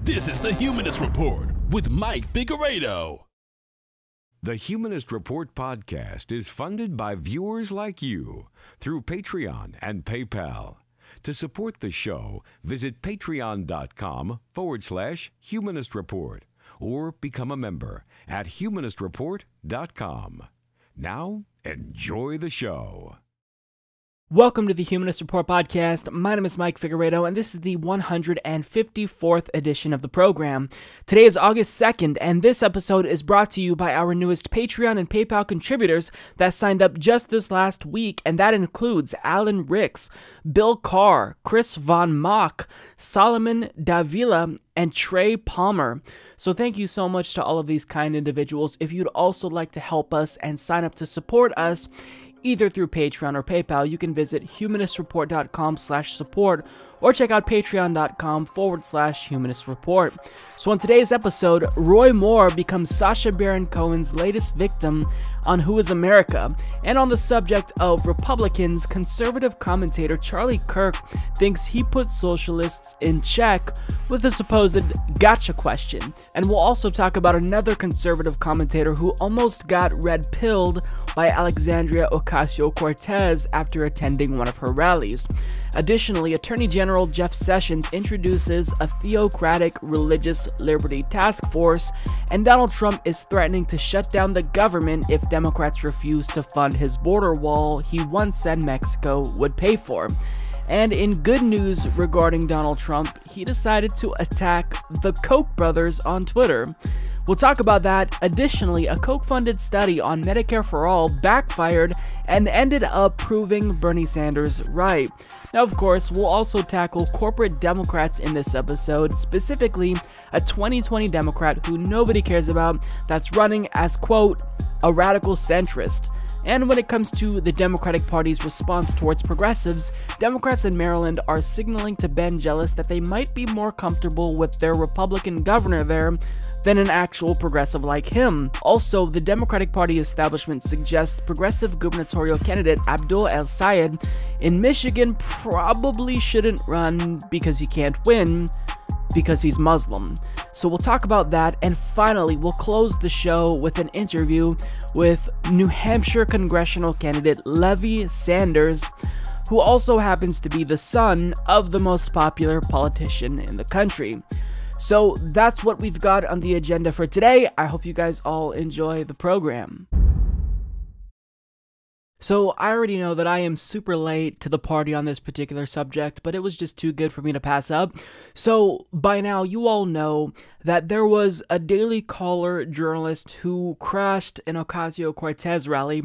This is the Humanist Report with Mike Figueredo. The Humanist Report podcast is funded by viewers like you through Patreon and PayPal. To support the show, visit patreon.com/Humanist Report or become a member at humanistreport.com. Now, enjoy the show. Welcome to the Humanist Report podcast. My name is Mike Figueredo, and this is the 154th edition of the program. Today is August 2nd, and this episode is brought to you by our newest Patreon and PayPal contributors that signed up just this last week, and that includes Alan Ricks, Bill Carr, Chris Von Mock, Solomon Davila, and Trey Palmer. So thank you so much to all of these kind individuals. If you'd also like to help us and sign up to support us, either through Patreon or PayPal, you can visit humanistreport.com/support or check out patreon.com/humanistreport. So on today's episode, Roy Moore becomes Sacha Baron Cohen's latest victim on Who is America. And on the subject of Republicans, conservative commentator Charlie Kirk thinks he put socialists in check with a supposed gotcha question. And we'll also talk about another conservative commentator who almost got red-pilled by Alexandria Ocasio-Cortez after attending one of her rallies. Additionally, Attorney General Jeff Sessions introduces a theocratic religious liberty task force, and Donald Trump is threatening to shut down the government if Democrats refuse to fund his border wall he once said Mexico would pay for. And in good news regarding Donald Trump, he decided to attack the Koch brothers on Twitter. We'll talk about that. Additionally, a Koch-funded study on Medicare for All backfired and ended up proving Bernie Sanders right. Now, of course, we'll also tackle corporate Democrats in this episode, specifically a 2020 Democrat who nobody cares about that's running as, quote, a radical centrist. And when it comes to the Democratic Party's response towards progressives, Democrats in Maryland are signaling to Ben Jealous that they might be more comfortable with their Republican governor there than an actual progressive like him. Also, the Democratic Party establishment suggests progressive gubernatorial candidate Abdul El-Sayed in Michigan probably shouldn't run because he can't win, because he's Muslim. So we'll talk about that, and finally we'll close the show with an interview with New Hampshire congressional candidate Levi Sanders, who also happens to be the son of the most popular politician in the country. So that's what we've got on the agenda for today. I hope you guys all enjoy the program. So I already know that I am super late to the party on this particular subject, but it was just too good for me to pass up. So by now you all know that there was a Daily Caller journalist who crashed an Ocasio-Cortez rally,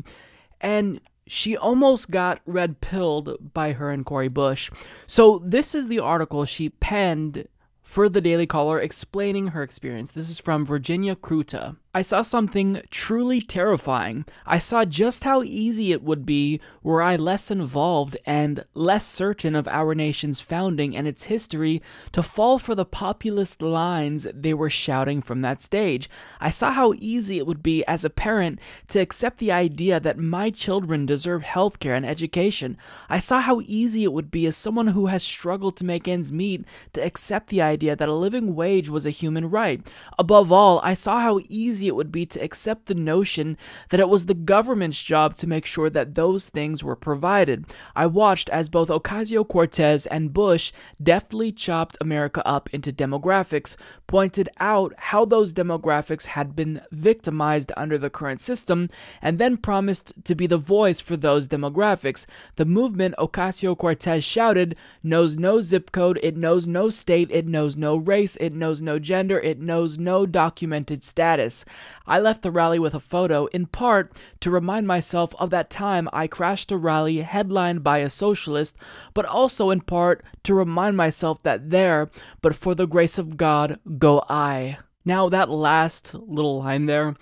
and she almost got red-pilled by her and Cori Bush. So this is the article she penned for the Daily Caller explaining her experience. This is from Virginia Kruta. I saw something truly terrifying. I saw just how easy it would be were I less involved and less certain of our nation's founding and its history to fall for the populist lines they were shouting from that stage. I saw how easy it would be as a parent to accept the idea that my children deserve healthcare and education. I saw how easy it would be as someone who has struggled to make ends meet to accept the idea that a living wage was a human right. Above all, I saw how easy it would be to accept the notion that it was the government's job to make sure that those things were provided. I watched as both Ocasio-Cortez and Bush deftly chopped America up into demographics, pointed out how those demographics had been victimized under the current system, and then promised to be the voice for those demographics. The movement, Ocasio-Cortez shouted, knows no zip code, it knows no state, it knows no race, it knows no gender, it knows no documented status. I left the rally with a photo, in part to remind myself of that time I crashed a rally headlined by a socialist, but also in part to remind myself that there, but for the grace of God, go I. Now, that last little line there,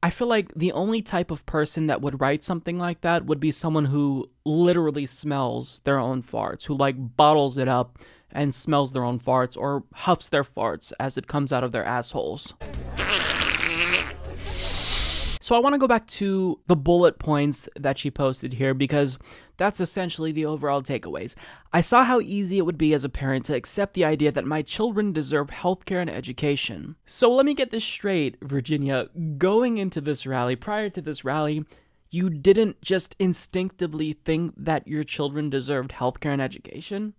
I feel like the only type of person that would write something like that would be someone who literally smells their own farts, who bottles it up and smells their own farts or huffs their farts as it comes out of their assholes. So I want to go back to the bullet points that she posted here because that's essentially the overall takeaways. I saw how easy it would be as a parent to accept the idea that my children deserve healthcare and education. So let me get this straight, Virginia. Going into this rally, prior to this rally, you didn't just instinctively think that your children deserved healthcare and education?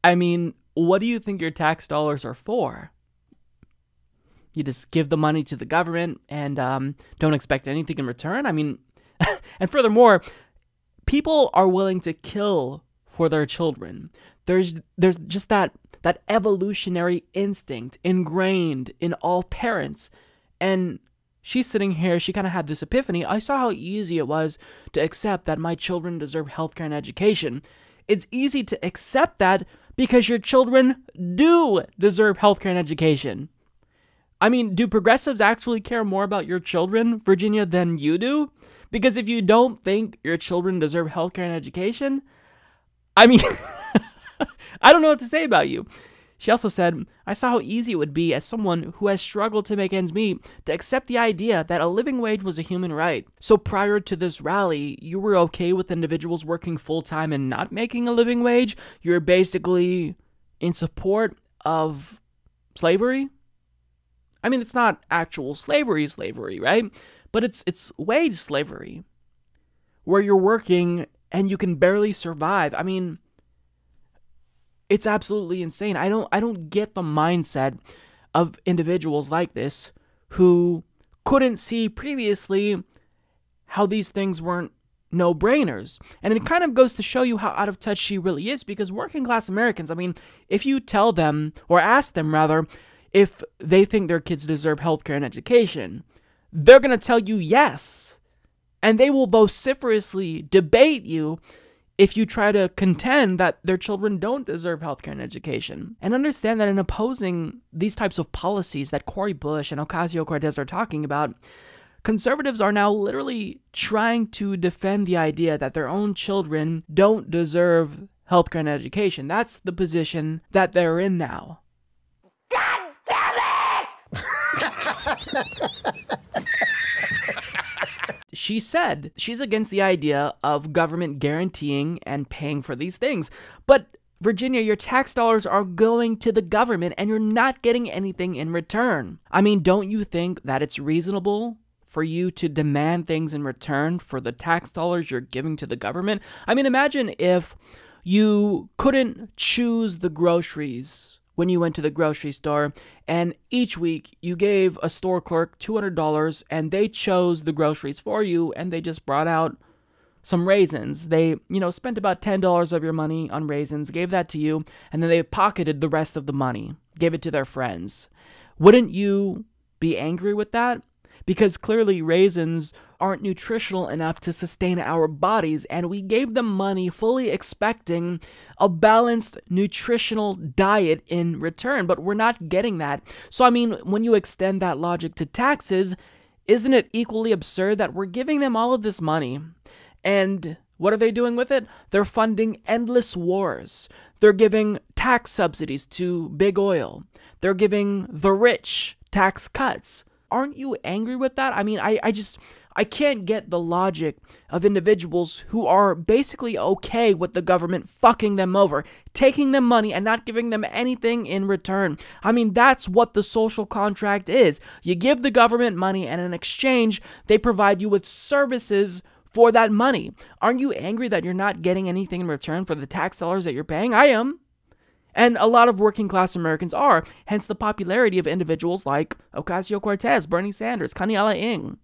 I mean, what do you think your tax dollars are for? You just give the money to the government and don't expect anything in return? I mean, and furthermore, people are willing to kill for their children. There's just that evolutionary instinct ingrained in all parents. And she's sitting here, she kind of had this epiphany. I saw how easy it was to accept that my children deserve healthcare and education. It's easy to accept that because your children do deserve healthcare and education. I mean, do progressives actually care more about your children, Virginia, than you do? Because if you don't think your children deserve healthcare and education, I mean, I don't know what to say about you. She also said, I saw how easy it would be as someone who has struggled to make ends meet to accept the idea that a living wage was a human right. So prior to this rally, you were okay with individuals working full-time and not making a living wage? You're basically in support of slavery? I mean, it's not actual slavery, right? But it's wage slavery, where you're working and you can barely survive. I mean, it's absolutely insane. I don't get the mindset of individuals like this who couldn't see previously how these things weren't no-brainers. And it kind of goes to show you how out of touch she really is, because working class Americans, I mean, if you tell them, or ask them rather, if they think their kids deserve healthcare and education, they're going to tell you yes. And they will vociferously debate you if you try to contend that their children don't deserve healthcare and education. And understand that in opposing these types of policies that Cori Bush and Ocasio-Cortez are talking about, conservatives are now literally trying to defend the idea that their own children don't deserve healthcare and education. That's the position that they're in now. God damn it! She said she's against the idea of government guaranteeing and paying for these things. But Virginia, your tax dollars are going to the government and you're not getting anything in return. I mean, don't you think that it's reasonable for you to demand things in return for the tax dollars you're giving to the government? I mean, imagine if you couldn't choose the groceries when you went to the grocery store, and each week you gave a store clerk $200 and they chose the groceries for you, and they just brought out some raisins. They, spent about $10 of your money on raisins, gave that to you, and then they pocketed the rest of the money, gave it to their friends. Wouldn't you be angry with that? Because clearly raisins aren't nutritional enough to sustain our bodies, and we gave them money fully expecting a balanced nutritional diet in return, but we're not getting that. So I mean, when you extend that logic to taxes, isn't it equally absurd that we're giving them all of this money, and what are they doing with it? They're funding endless wars. They're giving tax subsidies to big oil. They're giving the rich tax cuts. Aren't you angry with that? I mean, I can't get the logic of individuals who are basically okay with the government fucking them over, taking them money and not giving them anything in return. I mean, that's what the social contract is. You give the government money, and in exchange, they provide you with services for that money. Aren't you angry that you're not getting anything in return for the tax dollars that you're paying? I am. And a lot of working class Americans are, hence the popularity of individuals like Ocasio-Cortez, Bernie Sanders, Kaniela Ng.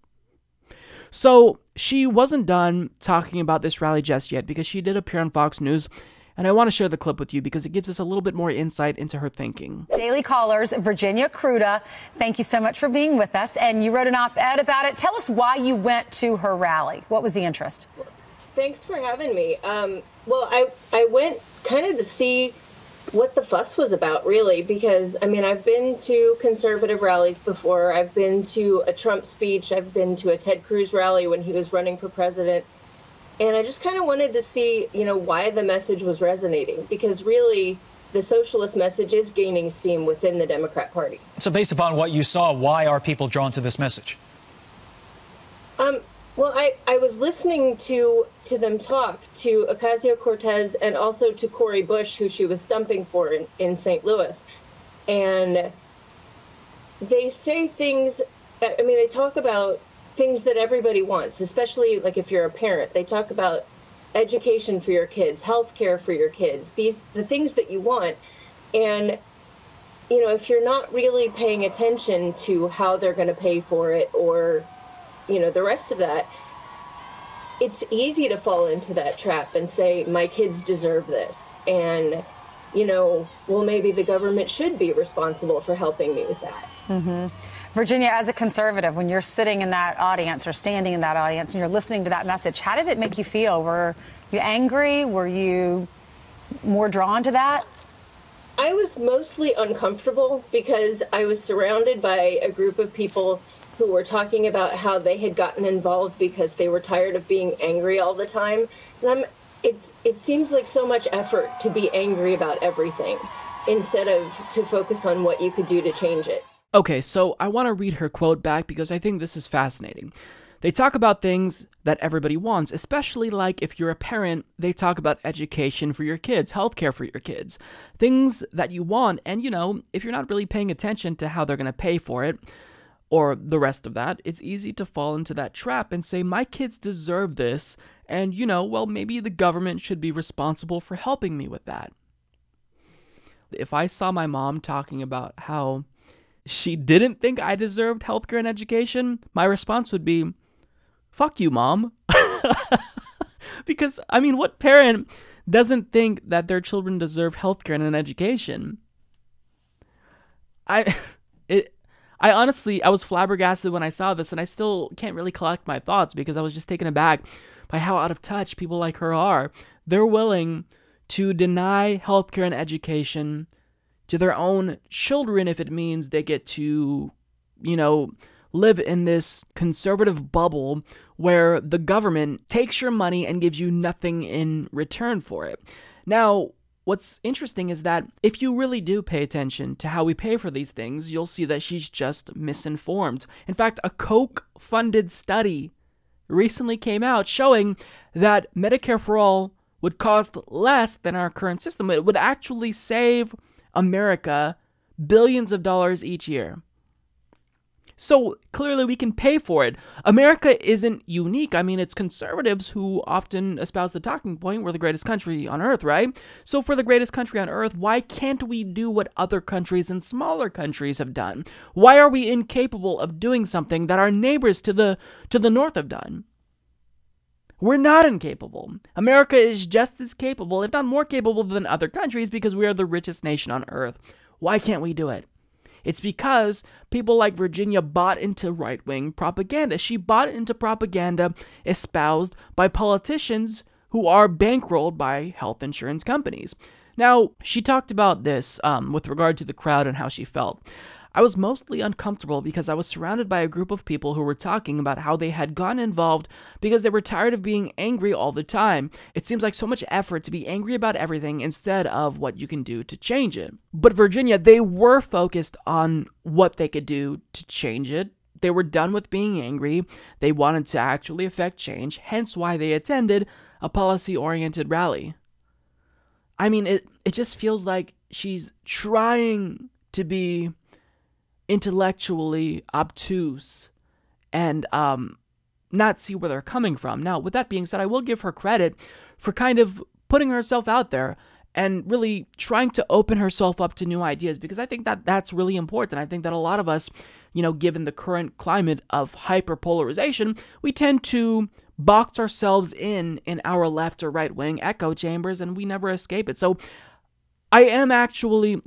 So she wasn't done talking about this rally just yet, because she did appear on Fox News, and I want to share the clip with you because it gives us a little bit more insight into her thinking. Daily Caller's Virginia Kruta, thank you so much for being with us. And you wrote an op-ed about it. Tell us why you went to her rally. What was the interest? Thanks for having me. Well, I went kind of to see what the fuss was about, really, because, I mean, I've been to conservative rallies before. I've been to a Trump speech. I've been to a Ted Cruz rally when he was running for president. And I just kind of wanted to see, why the message was resonating, because really, the socialist message is gaining steam within the Democrat Party. So based upon what you saw, why are people drawn to this message? Well, I was listening to them talk, to Ocasio-Cortez and also to Cori Bush, who she was stumping for in St. Louis. And they say things, I mean, they talk about things that everybody wants, especially like if you're a parent. They talk about education for your kids, health care for your kids, the things that you want. And, you know, if you're not really paying attention to how they're going to pay for it or, you know, the rest of that, it's easy to fall into that trap and say, my kids deserve this. And, you know, well, maybe the government should be responsible for helping me with that. Mm-hmm. Virginia, as a conservative, when you're sitting in that audience or standing in that audience and you're listening to that message, how did it make you feel? Were you angry? Were you more drawn to that? I was mostly uncomfortable because I was surrounded by a group of people who were talking about how they had gotten involved because they were tired of being angry all the time. And it seems like so much effort to be angry about everything instead of to focus on what you could do to change it. Okay, so I want to read her quote back because I think this is fascinating. They talk about things that everybody wants, especially like if you're a parent, they talk about education for your kids, healthcare for your kids, things that you want. And, you know, if you're not really paying attention to how they're going to pay for it or the rest of that, it's easy to fall into that trap and say, my kids deserve this. And, you know, well, maybe the government should be responsible for helping me with that. If I saw my mom talking about how she didn't think I deserved healthcare and education, my response would be, fuck you, Mom. Because, I mean, what parent doesn't think that their children deserve healthcare and an education? I honestly, I was flabbergasted when I saw this, and I still can't really collect my thoughts because I was just taken aback by how out of touch people like her are. They're willing to deny healthcare and education to their own children if it means they get to, you know, live in this conservative bubble where the government takes your money and gives you nothing in return for it. Now, what's interesting is that if you really do pay attention to how we pay for these things, you'll see that she's just misinformed. In fact, a Koch-funded study recently came out showing that Medicare for All would cost less than our current system. It would actually save America billions of dollars each year. So clearly we can pay for it. America isn't unique. I mean, it's conservatives who often espouse the talking point, we're the greatest country on earth, right? So for the greatest country on earth, why can't we do what other countries and smaller countries have done? Why are we incapable of doing something that our neighbors to the north have done? We're not incapable. America is just as capable, if not more capable than other countries, because we are the richest nation on earth. Why can't we do it? It's because people like Virginia bought into right-wing propaganda. She bought into propaganda espoused by politicians who are bankrolled by health insurance companies. Now, she talked about this with regard to the crowd and how she felt. I was mostly uncomfortable because I was surrounded by a group of people who were talking about how they had gotten involved because they were tired of being angry all the time. It seems like so much effort to be angry about everything instead of what you can do to change it. But Virginia, they were focused on what they could do to change it. They were done with being angry. They wanted to actually affect change, hence why they attended a policy-oriented rally. I mean, it just feels like she's trying to be intellectually obtuse and not see where they're coming from. Now, with that being said, I will give her credit for kind of putting herself out there and really trying to open herself up to new ideas, because I think that that's really important. I think that a lot of us, you know, given the current climate of hyperpolarization, we tend to box ourselves in our left or right wing echo chambers, and we never escape it. So I am actually,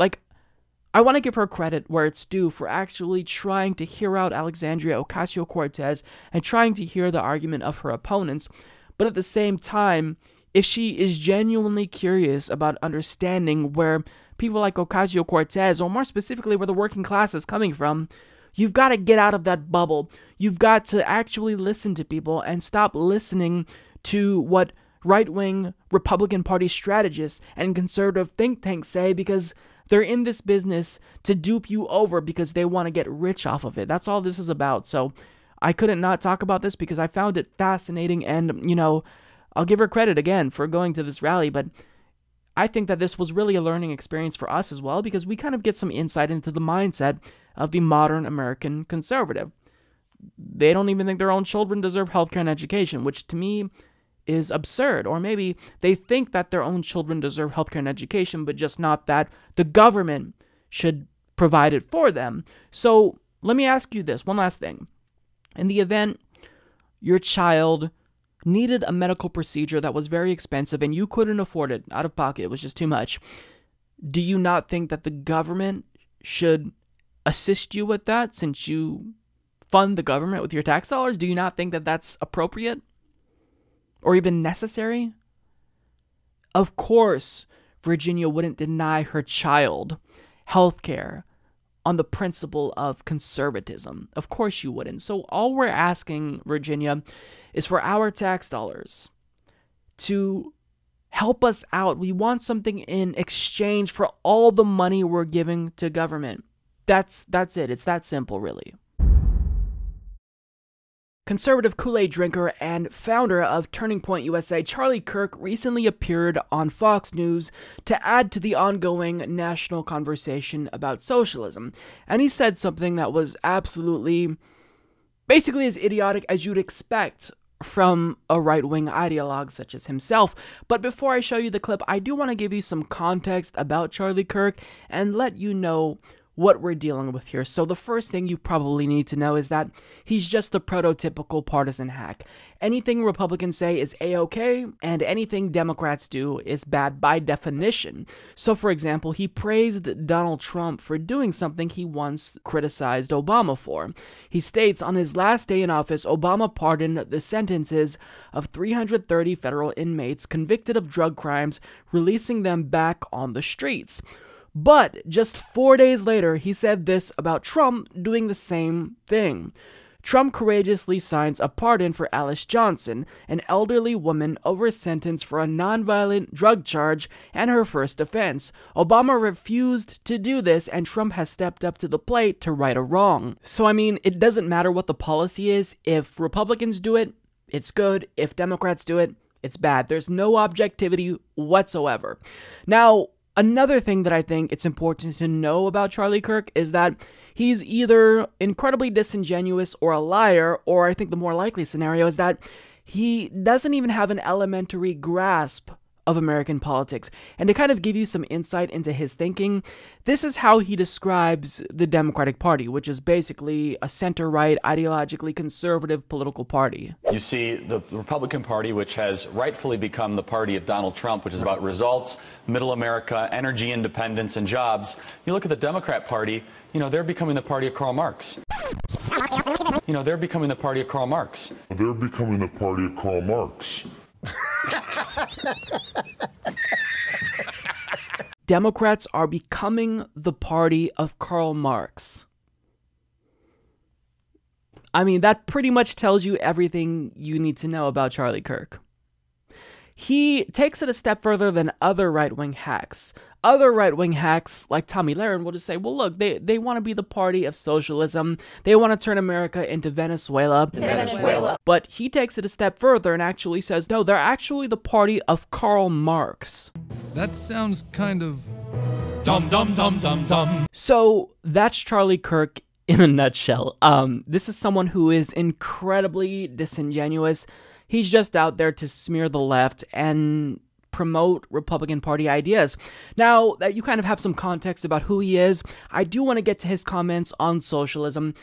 I want to give her credit where it's due for actually trying to hear out Alexandria Ocasio-Cortez and trying to hear the argument of her opponents. But at the same time, if she is genuinely curious about understanding where people like Ocasio-Cortez, or more specifically where the working class is coming from, you've got to get out of that bubble. You've got to actually listen to people and stop listening to what right-wing Republican Party strategists and conservative think tanks say, because they're in this business to dupe you over because they want to get rich off of it. That's all this is about. So I couldn't not talk about this because I found it fascinating, and, you know, I'll give her credit again for going to this rally, but I think that this was really a learning experience for us as well, because we kind of get some insight into the mindset of the modern American conservative. They don't even think their own children deserve healthcare and education, which to me is absurd. Or maybe they think that their own children deserve healthcare and education, but just not that the government should provide it for them. So let me ask you this, one last thing. In the event your child needed a medical procedure that was very expensive and you couldn't afford it out of pocket, it was just too much, do you not think that the government should assist you with that, since you fund the government with your tax dollars? Do you not think that that's appropriate or even necessary? Of course, Virginia wouldn't deny her child health care on the principle of conservatism. Of course you wouldn't. So all we're asking, Virginia, is for our tax dollars to help us out. We want something in exchange for all the money we're giving to government. That's it. It's that simple, really. Conservative Kool-Aid drinker and founder of Turning Point USA, Charlie Kirk, recently appeared on Fox News to add to the ongoing national conversation about socialism. And he said something that was absolutely, basically as idiotic as you'd expect from a right-wing ideologue such as himself. But before I show you the clip, I do want to give you some context about Charlie Kirk and let you know what we're dealing with here. So the first thing you probably need to know is that he's just the prototypical partisan hack. Anything Republicans say is A-okay, and anything Democrats do is bad by definition. So for example, he praised Donald Trump for doing something he once criticized Obama for. He states, on his last day in office, Obama pardoned the sentences of 330 federal inmates convicted of drug crimes, releasing them back on the streets. But just 4 days later, he said this about Trump doing the same thing. Trump courageously signs a pardon for Alice Johnson, an elderly woman over sentenced for a nonviolent drug charge and her first offense. Obama refused to do this, and Trump has stepped up to the plate to right a wrong. So I mean, it doesn't matter what the policy is. If Republicans do it, it's good. If Democrats do it, it's bad. There's no objectivity whatsoever. Now, another thing that I think it's important to know about Charlie Kirk is that he's either incredibly disingenuous or a liar, or I think the more likely scenario is that he doesn't even have an elementary grasp of American politics. And to kind of give you some insight into his thinking, this is how he describes the Democratic Party, which is basically a center-right, ideologically conservative political party. You see the Republican Party, which has rightfully become the party of Donald Trump, which is about results, middle America, energy independence, and jobs. You look at the Democrat Party, you know, they're becoming the party of Karl Marx. You know, they're becoming the party of Karl Marx. They're becoming the party of Karl Marx. Democrats are becoming the party of Karl Marx. I mean, that pretty much tells you everything you need to know about Charlie Kirk. He takes it a step further than other right-wing hacks. Other right-wing hacks, like Tommy Lahren, will just say, well, look, they want to be the party of socialism. They want to turn America into Venezuela. But he takes it a step further and actually says, no, they're actually the party of Karl Marx. That sounds kind of dumb. So that's Charlie Kirk in a nutshell. This is someone who is incredibly disingenuous. He's just out there to smear the left and promote Republican Party ideas. Now that you kind of have some context about who he is, I do want to get to his comments on socialism,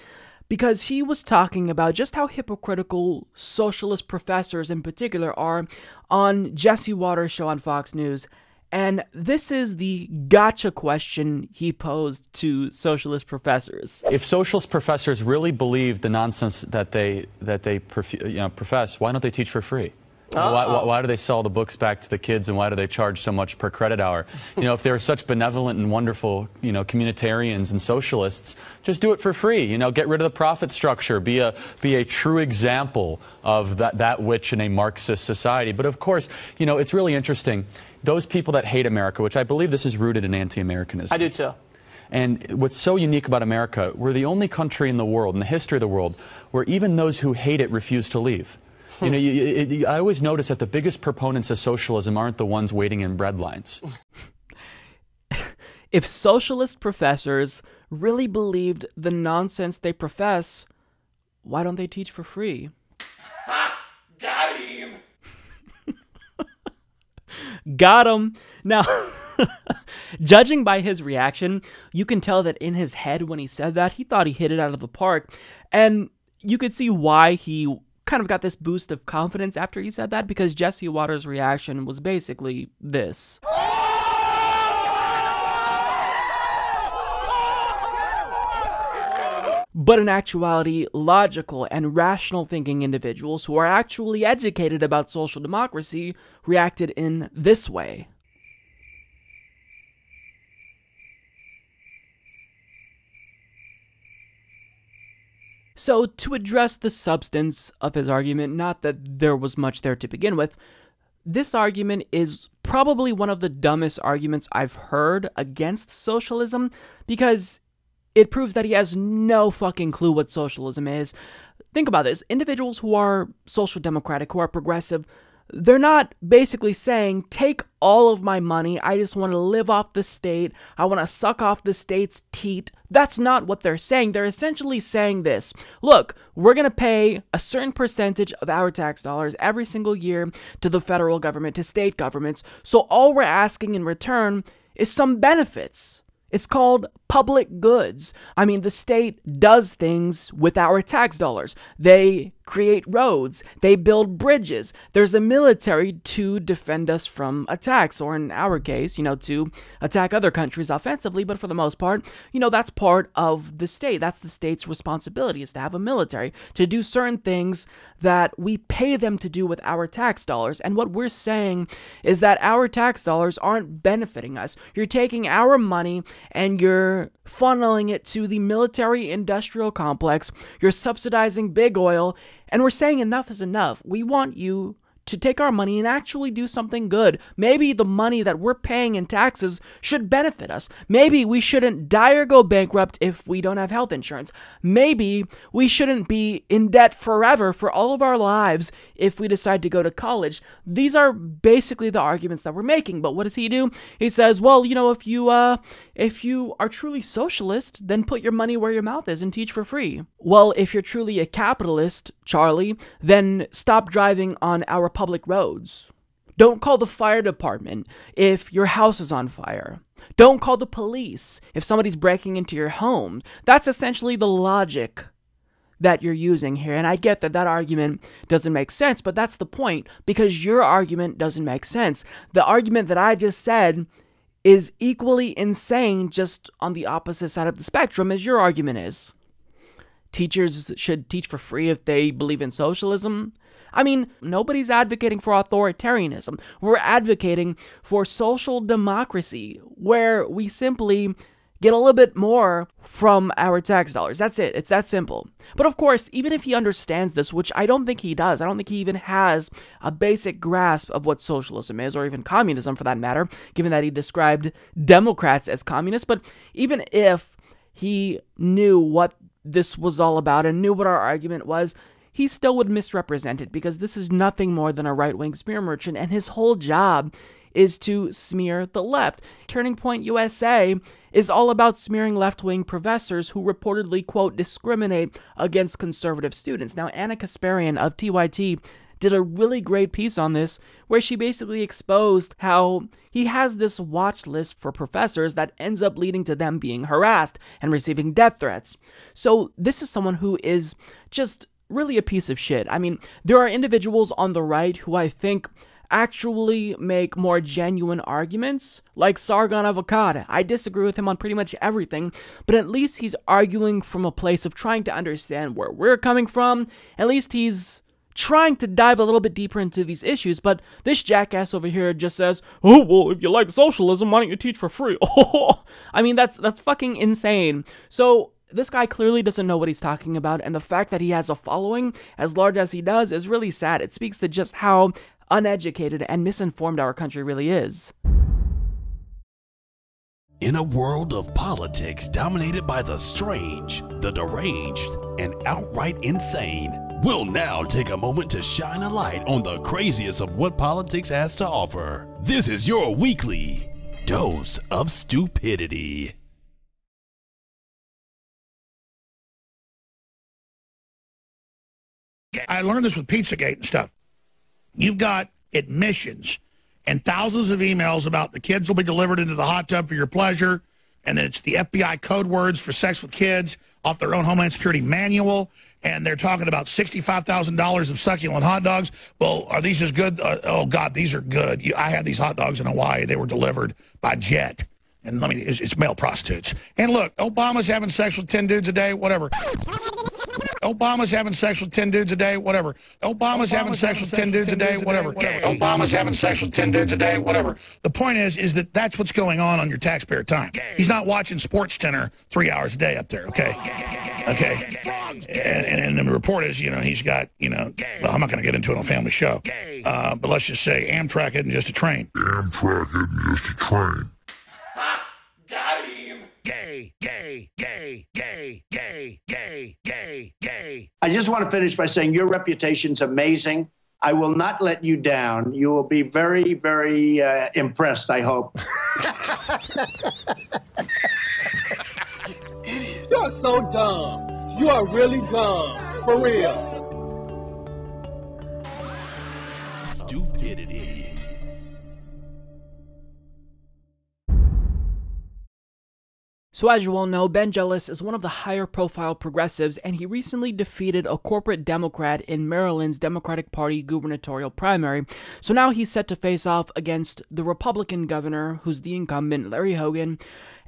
because he was talking about just how hypocritical socialist professors in particular are on Jesse Waters' show on Fox News. And this is the gotcha question he posed to socialist professors. If socialist professors really believe the nonsense that they profess, why don't they teach for free? Why do they sell the books back to the kids, and why do they charge so much per credit hour? If they're such benevolent and wonderful, communitarians and socialists, just do it for free. Get rid of the profit structure. Be a true example of that which in a Marxist society. But of course, it's really interesting. Those people that hate America, which I believe this is rooted in anti-Americanism. I do too. And what's so unique about America, we're the only country in the world, in the history of the world, where even those who hate it refuse to leave. I always notice that the biggest proponents of socialism aren't the ones waiting in bread lines. If socialist professors really believed the nonsense they profess, why don't they teach for free? Got him! Got him! Now, judging by his reaction, you can tell that in his head when he said that, he thought he hit it out of the park. And you could see why he kind of got this boost of confidence after he said that, because Jesse Waters' reaction was basically this. But in actuality, logical and rational thinking individuals who are actually educated about social democracy reacted in this way. So, to address the substance of his argument, not that there was much there to begin with, this argument is probably one of the dumbest arguments I've heard against socialism, because it proves that he has no fucking clue what socialism is. Think about this. Individuals who are social democratic, who are progressive, they're not basically saying, take all of my money, I just want to live off the state, I want to suck off the state's teat. That's not what they're saying. They're essentially saying this: look, we're going to pay a certain percentage of our tax dollars every single year to the federal government, to state governments, so all we're asking in return is some benefits. It's called public goods. I mean, the state does things with our tax dollars. They create roads. They build bridges. There's a military to defend us from attacks, or in our case, to attack other countries offensively. But for the most part, that's part of the state. That's the state's responsibility, is to have a military, to do certain things that we pay them to do with our tax dollars. And what we're saying is that our tax dollars aren't benefiting us. You're taking our money and you're funneling it to the military-industrial complex. You're subsidizing big oil, and we're saying enough is enough. We want you to take our money and actually do something good. Maybe the money that we're paying in taxes should benefit us. Maybe we shouldn't die or go bankrupt if we don't have health insurance. Maybe we shouldn't be in debt forever for all of our lives if we decide to go to college. These are basically the arguments that we're making. But what does he do? He says, well, if you are truly socialist, then put your money where your mouth is and teach for free. Well, if you're truly a capitalist, Charlie, then stop driving on our public roads. Don't call the fire department if your house is on fire. Don't call the police if somebody's breaking into your home. That's essentially the logic that you're using here. And I get that argument doesn't make sense, but that's the point, because your argument doesn't make sense. The argument that I just said is equally insane, just on the opposite side of the spectrum as your argument is. Teachers should teach for free if they believe in socialism. I mean, nobody's advocating for authoritarianism. We're advocating for social democracy, where we simply get a little bit more from our tax dollars. That's it. It's that simple. But of course, even if he understands this, which I don't think he does, I don't think he even has a basic grasp of what socialism is, or even communism for that matter, given that he described Democrats as communists. But even if he knew what this was all about and knew what our argument was, he still would misrepresent it, because this is nothing more than a right-wing smear merchant, and his whole job is to smear the left. Turning Point USA is all about smearing left-wing professors who reportedly, quote, discriminate against conservative students. Now, Anna Kasparian of TYT did a really great piece on this, where she basically exposed how he has this watch list for professors that ends up leading to them being harassed and receiving death threats. So this is someone who is just really a piece of shit. I mean, there are individuals on the right who I think actually make more genuine arguments, like Sargon of Akkad. I disagree with him on pretty much everything, but at least he's arguing from a place of trying to understand where we're coming from. At least he's trying to dive a little bit deeper into these issues, but this jackass over here just says, oh, well, if you like socialism, why don't you teach for free? I mean, that's fucking insane. So this guy clearly doesn't know what he's talking about, and the fact that he has a following as large as he does is really sad. It speaks to just how uneducated and misinformed our country really is. In a world of politics dominated by the strange, the deranged, and outright insane, we'll now take a moment to shine a light on the craziest of what politics has to offer. This is your weekly dose of stupidity. I learned this with Pizzagate and stuff. You've got admissions and thousands of emails about the kids will be delivered into the hot tub for your pleasure, and then it's the FBI code words for sex with kids off their own Homeland Security manual, and they're talking about $65,000 of succulent hot dogs. Well, are these as good? Oh, God, these are good. I had these hot dogs in Hawaii. They were delivered by jet. And let me, it's male prostitutes. And look, Obama's having sex with 10 dudes a day, whatever. Obama's having sex with 10 dudes a day, whatever. Obama's having sex with 10 dudes a day, whatever. Obama's having sex with 10 dudes a day, whatever. The point is that that's what's going on your taxpayer time. He's not watching Sports Center 3 hours a day up there, okay? Okay. And the report is, he's got, well, I'm not going to get into it on Family Show. But let's just say Amtrak isn't just a train. Amtrak isn't just a train. Got him. Gay, gay, gay, gay, gay, gay, gay, gay. I just want to finish by saying your reputation's amazing. I will not let you down. You will be very, very impressed, I hope. You're so dumb. You are really dumb. For real. Stupidity. So as you all know, Ben Jealous is one of the higher profile progressives, and he recently defeated a corporate Democrat in Maryland's Democratic Party gubernatorial primary. So now he's set to face off against the Republican governor, who's the incumbent, Larry Hogan,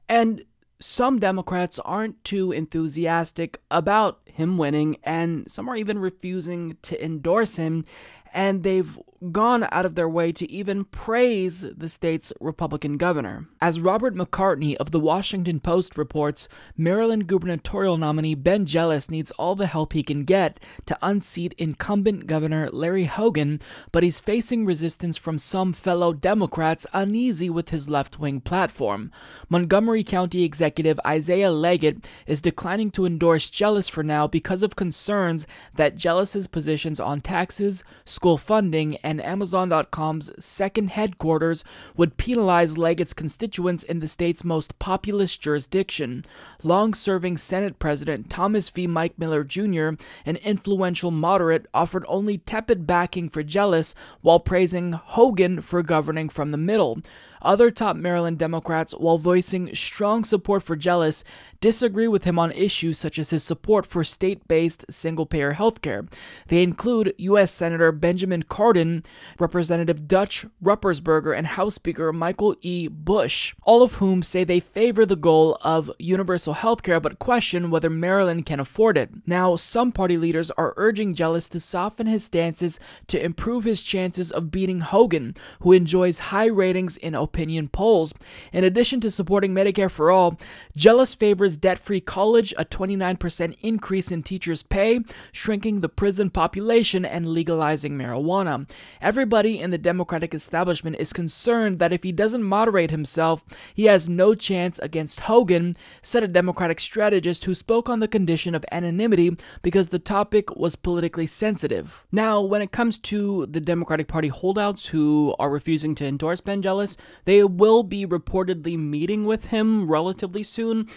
and some Democrats aren't too enthusiastic about him winning, and some are even refusing to endorse him, and they've gone out of their way to even praise the state's Republican governor. As Robert McCartney of the Washington Post reports, Maryland gubernatorial nominee Ben Jealous needs all the help he can get to unseat incumbent Governor Larry Hogan, but he's facing resistance from some fellow Democrats uneasy with his left-wing platform. Montgomery County Executive Isaiah Leggett is declining to endorse Jealous for now because of concerns that Jealous's positions on taxes, school funding, and Amazon.com's second headquarters would penalize Leggett's constituents in the state's most populous jurisdiction. Long-serving Senate President Thomas V. Mike Miller Jr., an influential moderate, offered only tepid backing for Jealous while praising Hogan for governing from the middle. Other top Maryland Democrats, while voicing strong support for Jealous, disagree with him on issues such as his support for state-based single-payer healthcare. They include U.S. Senator Benjamin Cardin, Representative Dutch Ruppersberger, and House Speaker Michael E. Bush, all of whom say they favor the goal of universal healthcare but question whether Maryland can afford it. Now, some party leaders are urging Jealous to soften his stances to improve his chances of beating Hogan, who enjoys high ratings in opinion polls. In addition to supporting Medicare for all, Jealous favors debt-free college, a 29% increase in teachers' pay, shrinking the prison population, and legalizing marijuana. Everybody in the Democratic establishment is concerned that if he doesn't moderate himself, he has no chance against Hogan, said a Democratic strategist who spoke on the condition of anonymity because the topic was politically sensitive. Now, when it comes to the Democratic Party holdouts who are refusing to endorse Ben Jealous, they will be reportedly meeting with him relatively soon,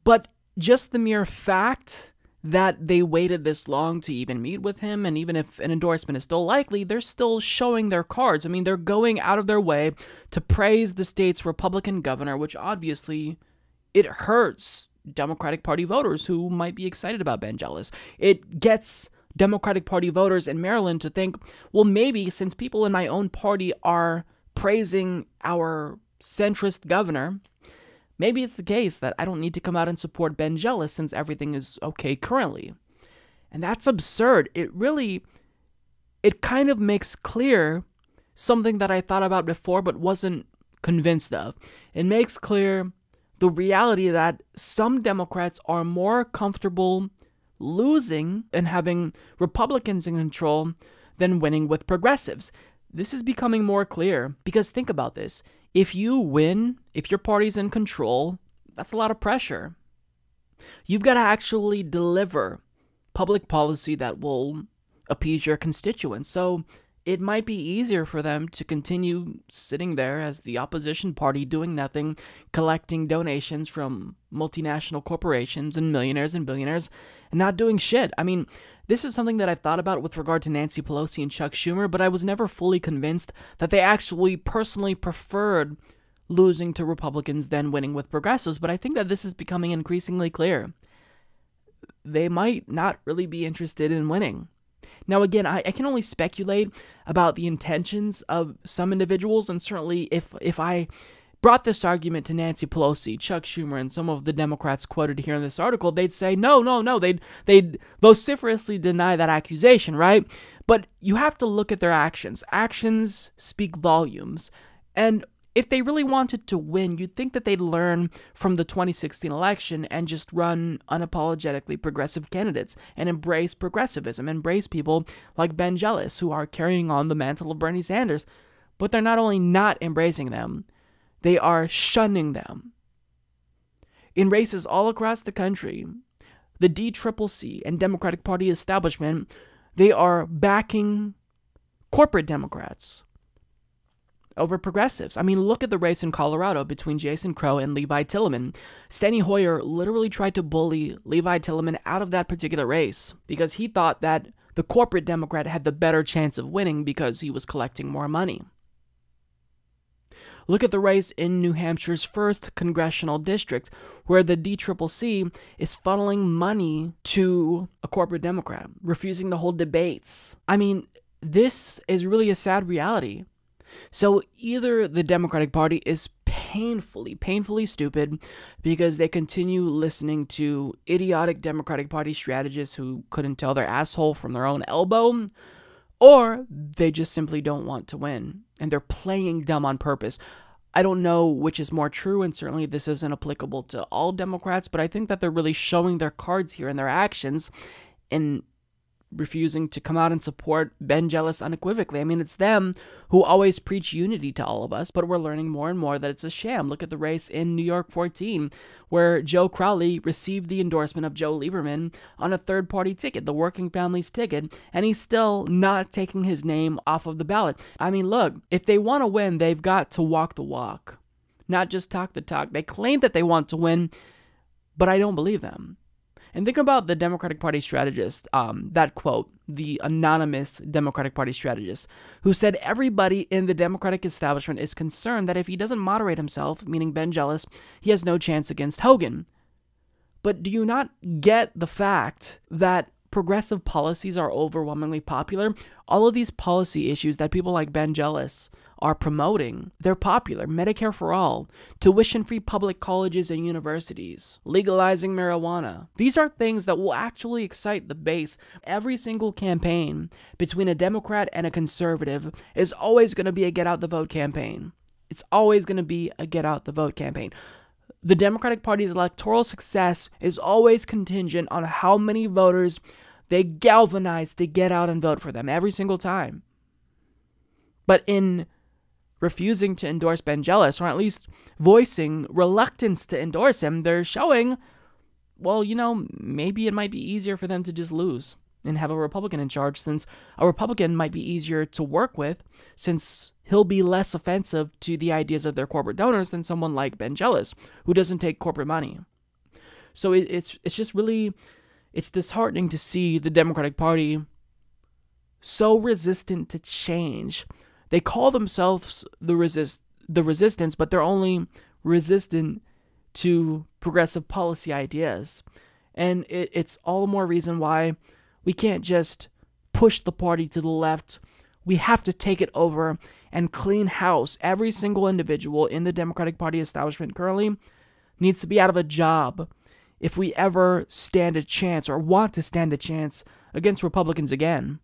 but just the mere fact that they waited this long to even meet with him, and even if an endorsement is still likely, they're still showing their cards. I mean, they're going out of their way to praise the state's Republican governor, which obviously it hurts Democratic Party voters who might be excited about Ben Jealous. It gets Democratic Party voters in Maryland to think, well, maybe since people in my own party are praising our centrist governor, maybe it's the case that I don't need to come out and support Ben Jealous since everything is okay currently. And that's absurd. It really it kind of makes clear something that I thought about before but wasn't convinced of. It makes clear the reality that some Democrats are more comfortable losing and having Republicans in control than winning with progressives. This is becoming more clear because think about this. If you win, if your party's in control, that's a lot of pressure. You've got to actually deliver public policy that will appease your constituents. So it might be easier for them to continue sitting there as the opposition party doing nothing, collecting donations from multinational corporations and millionaires and billionaires and not doing shit. I mean, this is something that I've thought about with regard to Nancy Pelosi and Chuck Schumer, but I was never fully convinced that they actually personally preferred losing to Republicans than winning with progressives. But I think that this is becoming increasingly clear. They might not really be interested in winning. Now, again, I can only speculate about the intentions of some individuals, and certainly if I brought this argument to Nancy Pelosi, Chuck Schumer, and some of the Democrats quoted here in this article, they'd say, no, they'd vociferously deny that accusation, right? But you have to look at their actions. Actions speak volumes, and if they really wanted to win, you'd think that they'd learn from the 2016 election and just run unapologetically progressive candidates and embrace progressivism, embrace people like Ben Jealous who are carrying on the mantle of Bernie Sanders. But they're not only not embracing them, they are shunning them. In races all across the country, the DCCC and Democratic Party establishment, they are backing corporate Democrats over progressives. I mean, look at the race in Colorado between Jason Crow and Levi Tillemann. Steny Hoyer literally tried to bully Levi Tillemann out of that particular race because he thought that the corporate Democrat had the better chance of winning because he was collecting more money. Look at the race in New Hampshire's 1st congressional district, where the DCCC is funneling money to a corporate Democrat, refusing to hold debates. I mean, this is really a sad reality. So either the Democratic Party is painfully stupid because they continue listening to idiotic Democratic Party strategists who couldn't tell their asshole from their own elbow, or they just simply don't want to win, and they're playing dumb on purpose. I don't know which is more true, and certainly this isn't applicable to all Democrats, but I think that they're really showing their cards here in their actions in refusing to come out and support Ben Jealous unequivocally. I mean, it's them who always preach unity to all of us, but we're learning more and more that it's a sham. Look at the race in New York 14, where Joe Crowley received the endorsement of Joe Lieberman on a third-party ticket, the Working Families ticket, and he's still not taking his name off of the ballot. I mean, look, if they want to win, they've got to walk the walk, not just talk the talk. They claim that they want to win, but I don't believe them. And think about the Democratic Party strategist, that quote, the anonymous Democratic Party strategist, who said everybody in the Democratic establishment is concerned that if he doesn't moderate himself, meaning Ben Jealous, he has no chance against Hogan. But do you not get the fact that progressive policies are overwhelmingly popular? All of these policy issues that people like Ben Jealous are promoting, they're popular. Medicare for all, tuition-free public colleges and universities, legalizing marijuana. These are things that will actually excite the base. Every single campaign between a Democrat and a conservative is always going to be a get-out-the-vote campaign. It's always going to be a get-out-the-vote campaign. The Democratic Party's electoral success is always contingent on how many voters they galvanize to get out and vote for them every single time. But in refusing to endorse Ben Jealous, or at least voicing reluctance to endorse him, they're showing, well, you know, maybe it might be easier for them to just lose and have a Republican in charge, since a Republican might be easier to work with, since he'll be less offensive to the ideas of their corporate donors than someone like Ben Jealous, who doesn't take corporate money. So it's just really, it's disheartening to see the Democratic Party so resistant to change. They call themselves the resistance, but they're only resistant to progressive policy ideas. And it's all the more reason why we can't just push the party to the left. We have to take it over and clean house. Every single individual in the Democratic Party establishment currently needs to be out of a job if we ever stand a chance or want to stand a chance against Republicans again.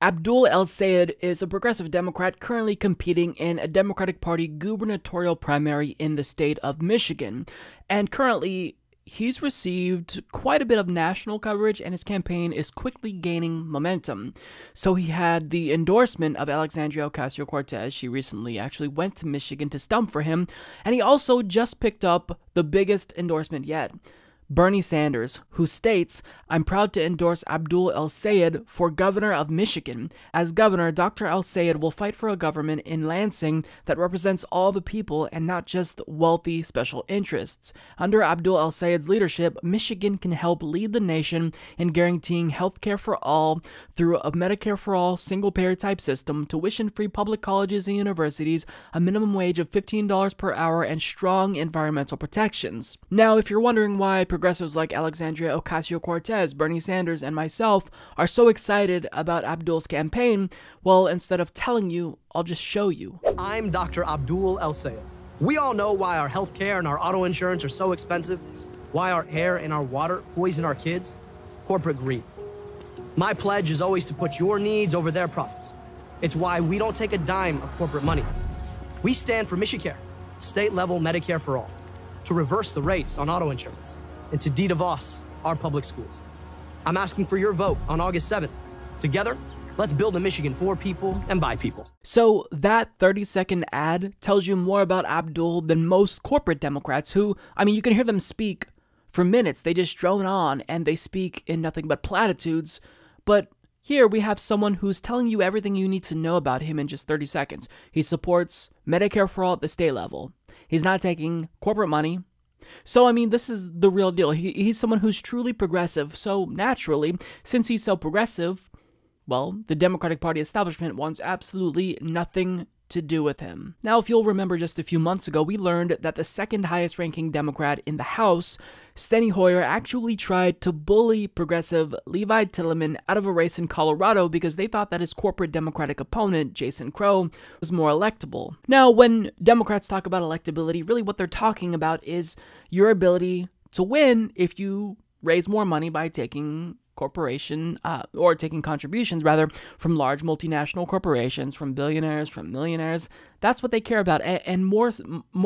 Abdul El-Sayed is a progressive Democrat currently competing in a Democratic Party gubernatorial primary in the state of Michigan. And currently, he's received quite a bit of national coverage, and his campaign is quickly gaining momentum. So he had the endorsement of Alexandria Ocasio-Cortez. She recently actually went to Michigan to stump for him. And he also just picked up the biggest endorsement yet, Bernie Sanders, who states, "I'm proud to endorse Abdul El-Sayed for governor of Michigan. As governor, Dr. El-Sayed will fight for a government in Lansing that represents all the people and not just wealthy special interests. Under Abdul El-Sayed's leadership, Michigan can help lead the nation in guaranteeing health care for all through a Medicare for all single-payer type system, tuition-free public colleges and universities, a minimum wage of $15 per hour, and strong environmental protections." Now, if you're wondering why progressives like Alexandria Ocasio-Cortez, Bernie Sanders, and myself are so excited about Abdul's campaign, well, instead of telling you, I'll just show you. I'm Dr. Abdul El-Sayed. We all know why our health care and our auto insurance are so expensive, why our air and our water poison our kids. Corporate greed. My pledge is always to put your needs over their profits. It's why we don't take a dime of corporate money. We stand for Michicare, state-level Medicare for all, to reverse the rates on auto insurance, and to de-DeVos our public schools. I'm asking for your vote on August 7th. Together, let's build a Michigan for people and by people. So that 30-second ad tells you more about Abdul than most corporate Democrats who, I mean, you can hear them speak for minutes. They just drone on and they speak in nothing but platitudes. But here we have someone who's telling you everything you need to know about him in just 30 seconds. He supports Medicare for all at the state level. He's not taking corporate money. So, I mean, this is the real deal. He's someone who's truly progressive. So, naturally, since he's so progressive, well, the Democratic Party establishment wants absolutely nothing to do with him. Now, if you'll remember just a few months ago, we learned that the second highest ranking Democrat in the House, Steny Hoyer, actually tried to bully progressive Levi Tillemann out of a race in Colorado because they thought that his corporate Democratic opponent, Jason Crow, was more electable. Now, when Democrats talk about electability, really what they're talking about is your ability to win if you raise more money by taking taking contributions rather from large multinational corporations, from billionaires, from millionaires. That's what they care about. And more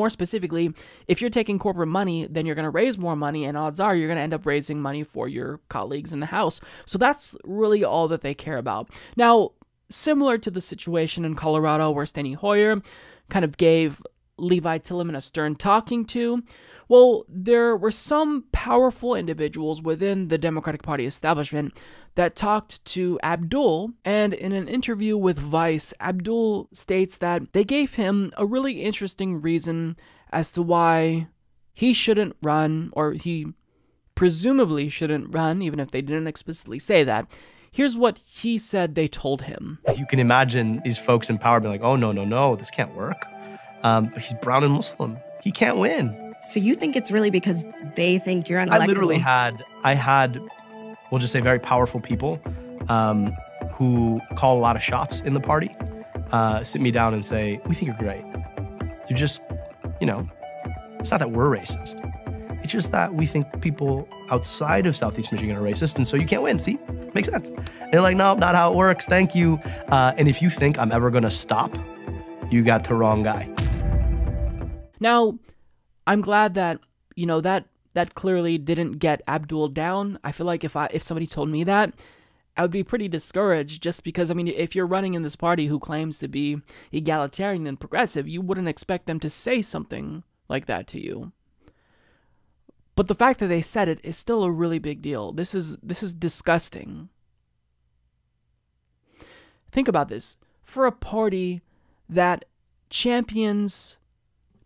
specifically, if you're taking corporate money, then you're going to raise more money, and odds are you're going to end up raising money for your colleagues in the House. So that's really all that they care about. Now, similar to the situation in Colorado where Steny Hoyer kind of gave Levi Tillemann a stern talking to, well, there were some powerful individuals within the Democratic Party establishment that talked to Abdul, and in an interview with Vice, Abdul states that they gave him a really interesting reason as to why he shouldn't run, or he presumably shouldn't run, even if they didn't explicitly say that. Here's what he said they told him. You can imagine these folks in power being like, oh, no, this can't work. But he's brown and Muslim. He can't win. So you think it's really because they think you're unelectable? I literally had, we'll just say, very powerful people who call a lot of shots in the party, sit me down and say, we think you're great. You're just, it's not that we're racist. It's just that we think people outside of Southeast Michigan are racist, and so you can't win. See? Makes sense. And they're like, no, not how it works. Thank you. And if you think I'm ever going to stop, you got the wrong guy. Now, I'm glad that, that clearly didn't get Abdul down. I feel like if somebody told me that, I would be pretty discouraged, just because, I mean, if you're running in this party who claims to be egalitarian and progressive, you wouldn't expect them to say something like that to you. But the fact that they said it is still a really big deal. This is disgusting. Think about this. For a party that champions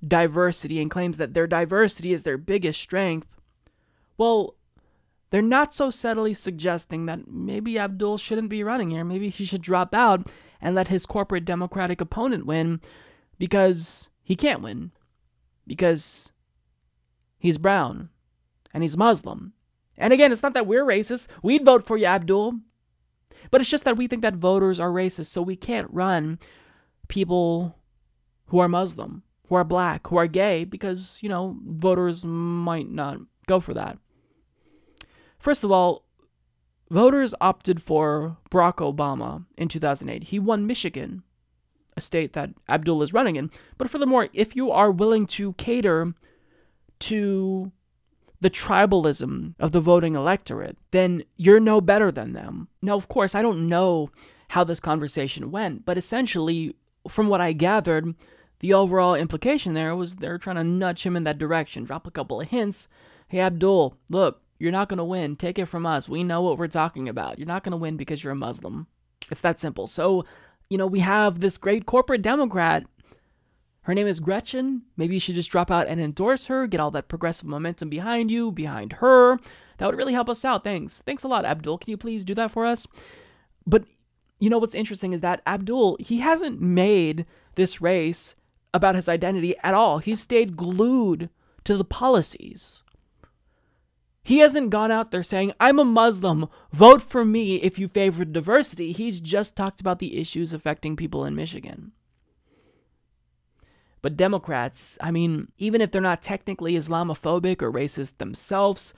diversity and claims that their diversity is their biggest strength, well, they're not so subtly suggesting that maybe Abdul shouldn't be running here. Maybe he should drop out and let his corporate Democratic opponent win, because he can't win, because he's brown and he's Muslim. And again, it's not that we're racist. We'd vote for you, Abdul. But it's just that we think that voters are racist, so we can't run people who are Muslim, who are black, who are gay, because, voters might not go for that. First of all, voters opted for Barack Obama in 2008. He won Michigan, a state that Abdul is running in. But furthermore, if you are willing to cater to the tribalism of the voting electorate, then you're no better than them. Now, of course, I don't know how this conversation went, but essentially, from what I gathered, the overall implication there was they're trying to nudge him in that direction, drop a couple of hints. Hey, Abdul, look, you're not going to win. Take it from us. We know what we're talking about. You're not going to win because you're a Muslim. It's that simple. So, we have this great corporate Democrat. Her name is Gretchen. Maybe you should just drop out and endorse her, get all that progressive momentum behind you, behind her. That would really help us out. Thanks. Thanks a lot, Abdul. Can you please do that for us? But what's interesting is that Abdul, he hasn't made this race about his identity at all. He's stayed glued to the policies. He hasn't gone out there saying, I'm a Muslim, vote for me if you favor diversity. He's just talked about the issues affecting people in Michigan. But Democrats, even if they're not technically Islamophobic or racist themselves,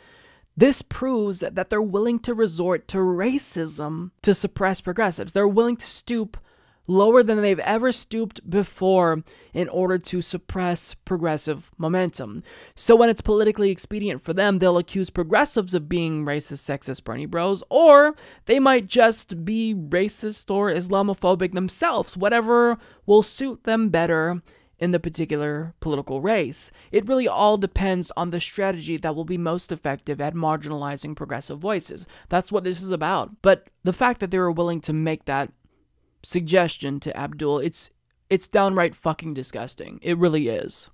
this proves that they're willing to resort to racism to suppress progressives. They're willing to stoop lower than they've ever stooped before in order to suppress progressive momentum. So when it's politically expedient for them, they'll accuse progressives of being racist, sexist, Bernie bros, or they might just be racist or Islamophobic themselves, whatever will suit them better in the particular political race. It really all depends on the strategy that will be most effective at marginalizing progressive voices. That's what this is about. But the fact that they were willing to make that suggestion to Abdul, it's downright fucking disgusting. It really is.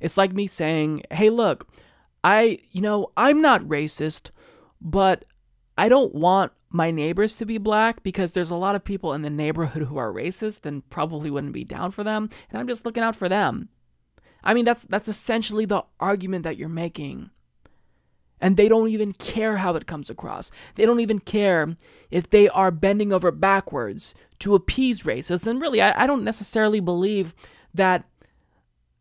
It's like me saying, hey, look, I'm not racist, but I don't want my neighbors to be black because there's a lot of people in the neighborhood who are racist and probably wouldn't be down for them, and I'm just looking out for them. That's essentially the argument that you're making. And they don't even care how it comes across. They don't even care if they are bending over backwards to appease racists. And really, I don't necessarily believe that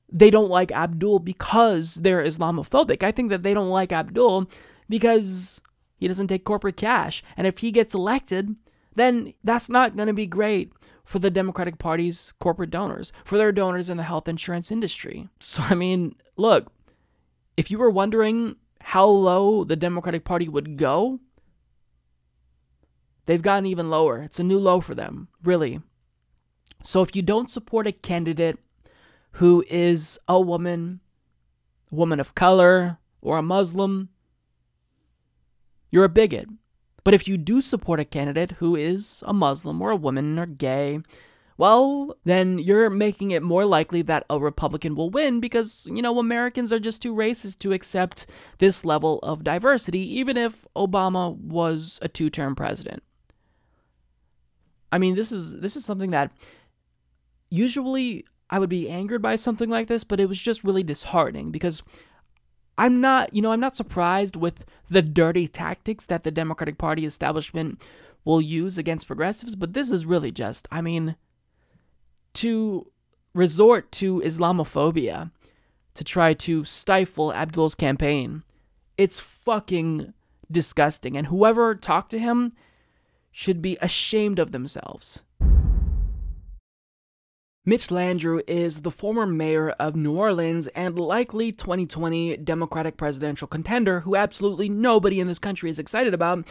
they don't like Abdul because they're Islamophobic. I think that they don't like Abdul because he doesn't take corporate cash. And if he gets elected, then that's not going to be great for the Democratic Party's corporate donors, for their donors in the health insurance industry. So, look, if you were wondering how low the Democratic Party would go, they've gotten even lower. It's a new low for them, really. So if you don't support a candidate who is a woman of color, or a Muslim, you're a bigot. But if you do support a candidate who is a Muslim or a woman or gay, well, then you're making it more likely that a Republican will win because, Americans are just too racist to accept this level of diversity, even if Obama was a two-term president. This is something that usually I would be angered by something like this, but it was just really disheartening because I'm not surprised with the dirty tactics that the Democratic Party establishment will use against progressives, but this is really just, to resort to Islamophobia to try to stifle Abdul's campaign. It's fucking disgusting. And whoever talked to him should be ashamed of themselves. Mitch Landrieu is the former mayor of New Orleans and likely 2020 Democratic presidential contender who absolutely nobody in this country is excited about.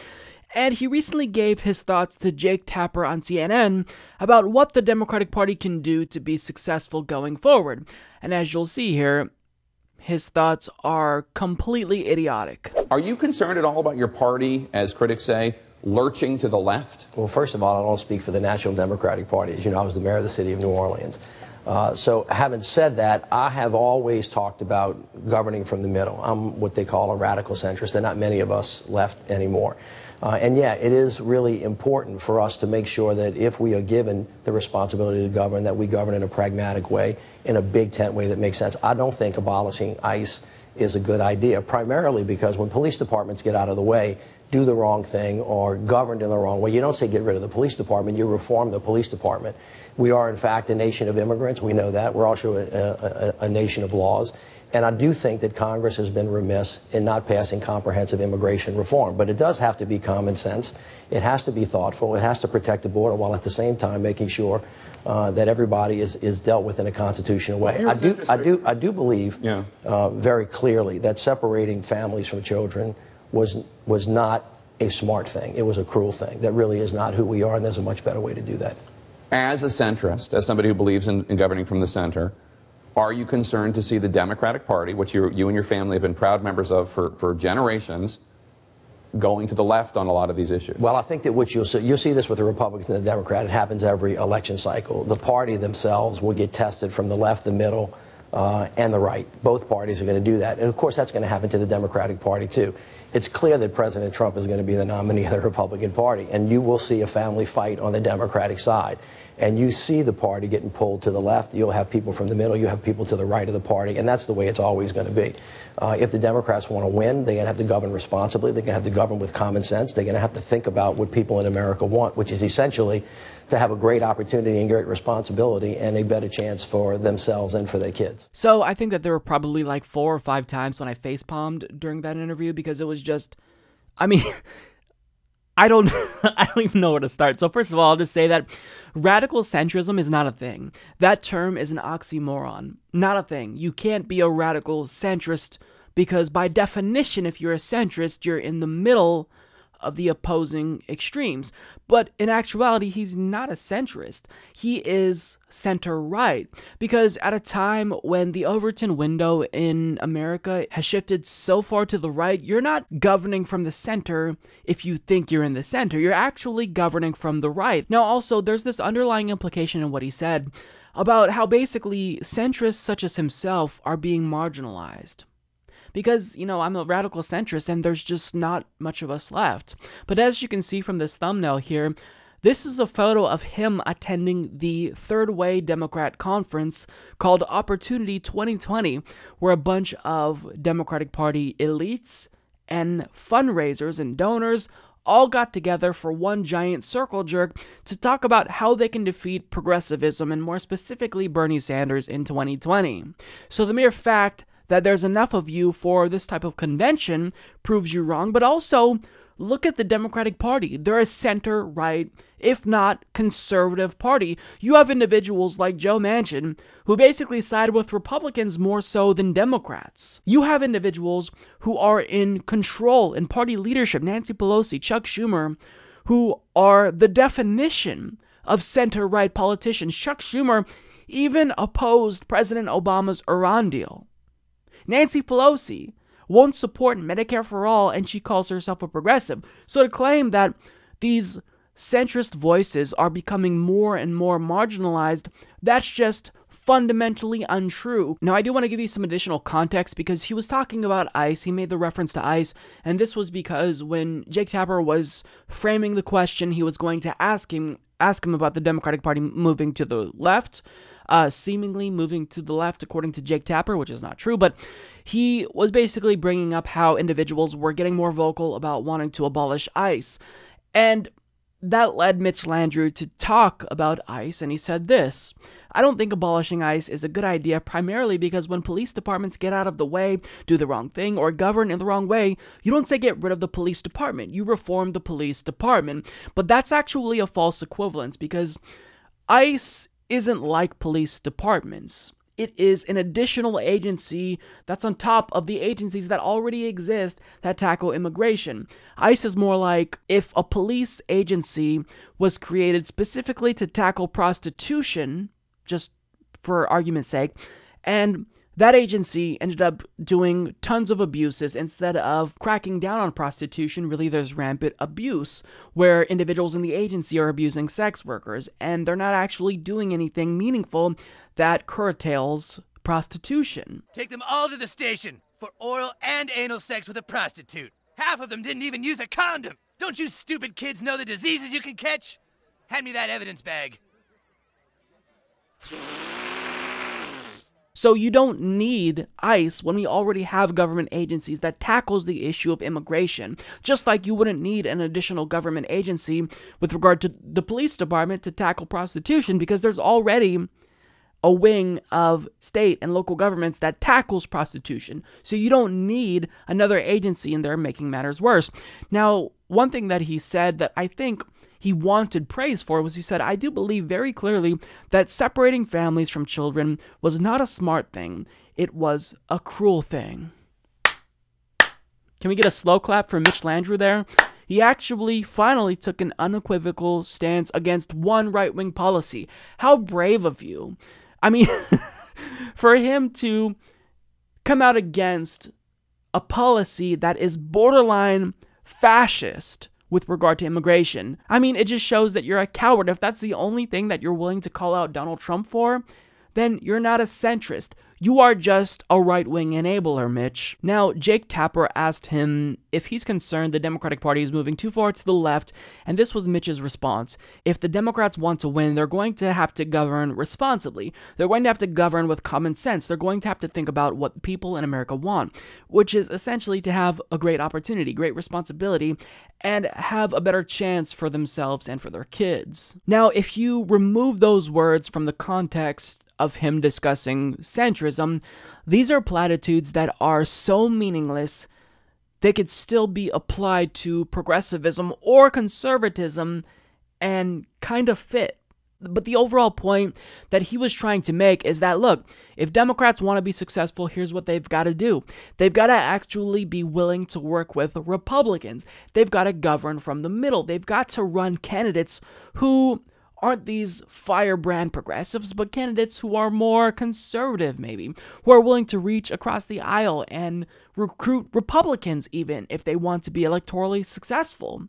And he recently gave his thoughts to Jake Tapper on CNN about what the Democratic Party can do to be successful going forward. And as you'll see here, his thoughts are completely idiotic. Are you concerned at all about your party, as critics say, lurching to the left? Well, first of all, I don't speak for the National Democratic Party. As you know, I was the mayor of the city of New Orleans. So having said that, I have always talked about governing from the middle. I'm what they call a radical centrist. There are not many of us left anymore. And yeah, it is really important for us to make sure that if we are given the responsibility to govern, that we govern in a pragmatic way, in a big tent way that makes sense. I don't think abolishing ICE is a good idea, primarily because when police departments get out of the way, do the wrong thing or governed in the wrong way. You don't say get rid of the police department, you reform the police department. We are, in fact, a nation of immigrants. We know that. We're also a nation of laws. And I do think that Congress has been remiss in not passing comprehensive immigration reform. But it does have to be common sense. It has to be thoughtful. It has to protect the border while at the same time making sure that everybody is dealt with in a constitutional way. I do believe very clearly that separating families from children was not a smart thing. It was a cruel thing. That really is not who we are, and there's a much better way to do that. As a centrist, as somebody who believes in governing from the center, are you concerned to see the Democratic Party, which you and your family have been proud members of for generations, going to the left on a lot of these issues? Well, I think that what you'll see this with the Republicans and the Democrats. It happens every election cycle. The party themselves will get tested from the left, the middle, and the right. Both parties are going to do that. And, of course, that's going to happen to the Democratic Party, too. It's clear that President Trump is going to be the nominee of the Republican Party, and you will see a family fight on the Democratic side. And you see the party getting pulled to the left. You'll have people from the middle. You have people to the right of the party, and that's the way it's always going to be. If the Democrats want to win, they're going to have to govern responsibly. They're going to have to govern with common sense. They're going to have to think about what people in America want, which is essentially to have a great opportunity and great responsibility and a better chance for themselves and for their kids. So I think that there were probably like 4 or 5 times when I facepalmed during that interview because it was just, I mean, I don't even know where to start. So first of all, I'll just say that radical centrism is not a thing. That term is an oxymoron. Not a thing. You can't be a radical centrist because by definition, if you're a centrist, you're in the middle of the opposing extremes. But in actuality, he's not a centrist. He is center-right. Because at a time when the Overton window in America has shifted so far to the right, you're not governing from the center if you think you're in the center. You're actually governing from the right. Now, also, there's this underlying implication in what he said about how basically centrists such as himself are being marginalized. Because, you know, I'm a radical centrist and there's just not much of us left. But as you can see from this thumbnail here, this is a photo of him attending the Third Way Democrat conference called Opportunity 2020, where a bunch of Democratic Party elites and fundraisers and donors all got together for one giant circle jerk to talk about how they can defeat progressivism and more specifically Bernie Sanders in 2020. So the mere fact that there's enough of you for this type of convention proves you wrong, but also look at the Democratic Party. They're a center-right, if not conservative party. You have individuals like Joe Manchin who basically side with Republicans more so than Democrats. You have individuals who are in control in party leadership, Nancy Pelosi, Chuck Schumer, who are the definition of center-right politicians. Chuck Schumer even opposed President Obama's Iran deal. Nancy Pelosi won't support Medicare for all, and she calls herself a progressive. So to claim that these centrist voices are becoming more and more marginalized, that's just fundamentally untrue. Now, I do want to give you some additional context because he was talking about ICE. He made the reference to ICE, and this was because when Jake Tapper was framing the question, he was going to ask him about the Democratic Party moving to the left, seemingly moving to the left according to Jake Tapper, which is not true, but he was basically bringing up how individuals were getting more vocal about wanting to abolish ICE. And that led Mitch Landrieu to talk about ICE, and he said this: I don't think abolishing ICE is a good idea, primarily because when police departments get out of the way, do the wrong thing, or govern in the wrong way, you don't say get rid of the police department, you reform the police department. But that's actually a false equivalence, because ICE isn't like police departments. It is an additional agency that's on top of the agencies that already exist that tackle immigration. ICE is more like if a police agency was created specifically to tackle prostitution, just for argument's sake, and that agency ended up doing tons of abuses. Instead of cracking down on prostitution, really there's rampant abuse, where individuals in the agency are abusing sex workers, and they're not actually doing anything meaningful that curtails prostitution. Take them all to the station for oral and anal sex with a prostitute. Half of them didn't even use a condom. Don't you stupid kids know the diseases you can catch? Hand me that evidence bag. So you don't need ICE when we already have government agencies that tackles the issue of immigration, just like you wouldn't need an additional government agency with regard to the police department to tackle prostitution, because there's already a wing of state and local governments that tackles prostitution. So you don't need another agency in there making matters worse. Now, one thing that he said that I think he wanted praise for was he said, I do believe very clearly that separating families from children was not a smart thing. It was a cruel thing. Can we get a slow clap for Mitch Landrieu there? He actually finally took an unequivocal stance against one right-wing policy. How brave of you. I mean, for him to come out against a policy that is borderline fascist with regard to immigration. I mean, it just shows that you're a coward. If that's the only thing that you're willing to call out Donald Trump for, then you're not a centrist. You are just a right-wing enabler, Mitch. Now, Jake Tapper asked him if he's concerned the Democratic Party is moving too far to the left, and this was Mitch's response. If the Democrats want to win, they're going to have to govern responsibly. They're going to have to govern with common sense. They're going to have to think about what people in America want, which is essentially to have a great opportunity, great responsibility, and have a better chance for themselves and for their kids. Now, if you remove those words from the context of him discussing centrism, these are platitudes that are so meaningless they could still be applied to progressivism or conservatism and kind of fit. But the overall point that he was trying to make is that, look, if Democrats want to be successful, here's what they've got to do. They've got to actually be willing to work with Republicans. They've got to govern from the middle. They've got to run candidates who aren't these firebrand progressives, but candidates who are more conservative, maybe, who are willing to reach across the aisle and recruit Republicans even if they want to be electorally successful.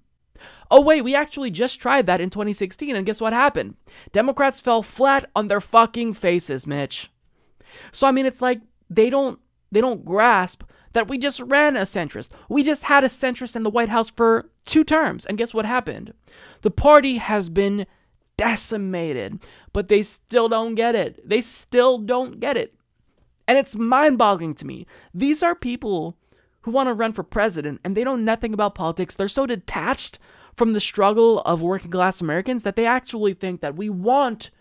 Oh wait, we actually just tried that in 2016, and guess what happened? Democrats fell flat on their fucking faces, Mitch. So I mean, it's like they don't grasp that we just ran a centrist. We just had a centrist in the White House for 2 terms, and guess what happened? The party has been decimated, but they still don't get it. They still don't get it. And it's mind-boggling to me. These are people who want to run for president, and they know nothing about politics. They're so detached from the struggle of working-class Americans that they actually think that we want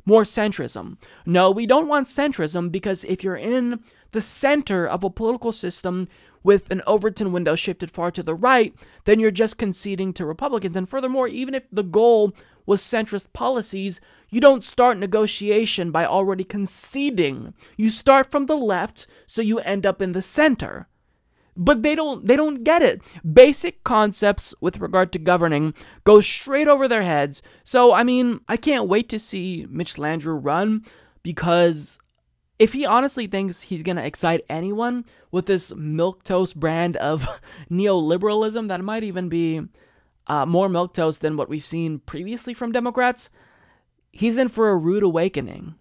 more centrism. No, we don't want centrism, because if you're in the center of a political system with an Overton window shifted far to the right, then you're just conceding to Republicans. And furthermore, even if the goal was centrist policies, you don't start negotiation by already conceding. You start from the left, so you end up in the center. But they don't get it. Basic concepts with regard to governing go straight over their heads. So, I mean, I can't wait to see Mitch Landrieu run, because if he honestly thinks he's going to excite anyone with this milquetoast brand of neoliberalism that might even be more milquetoast than what we've seen previously from Democrats, he's in for a rude awakening.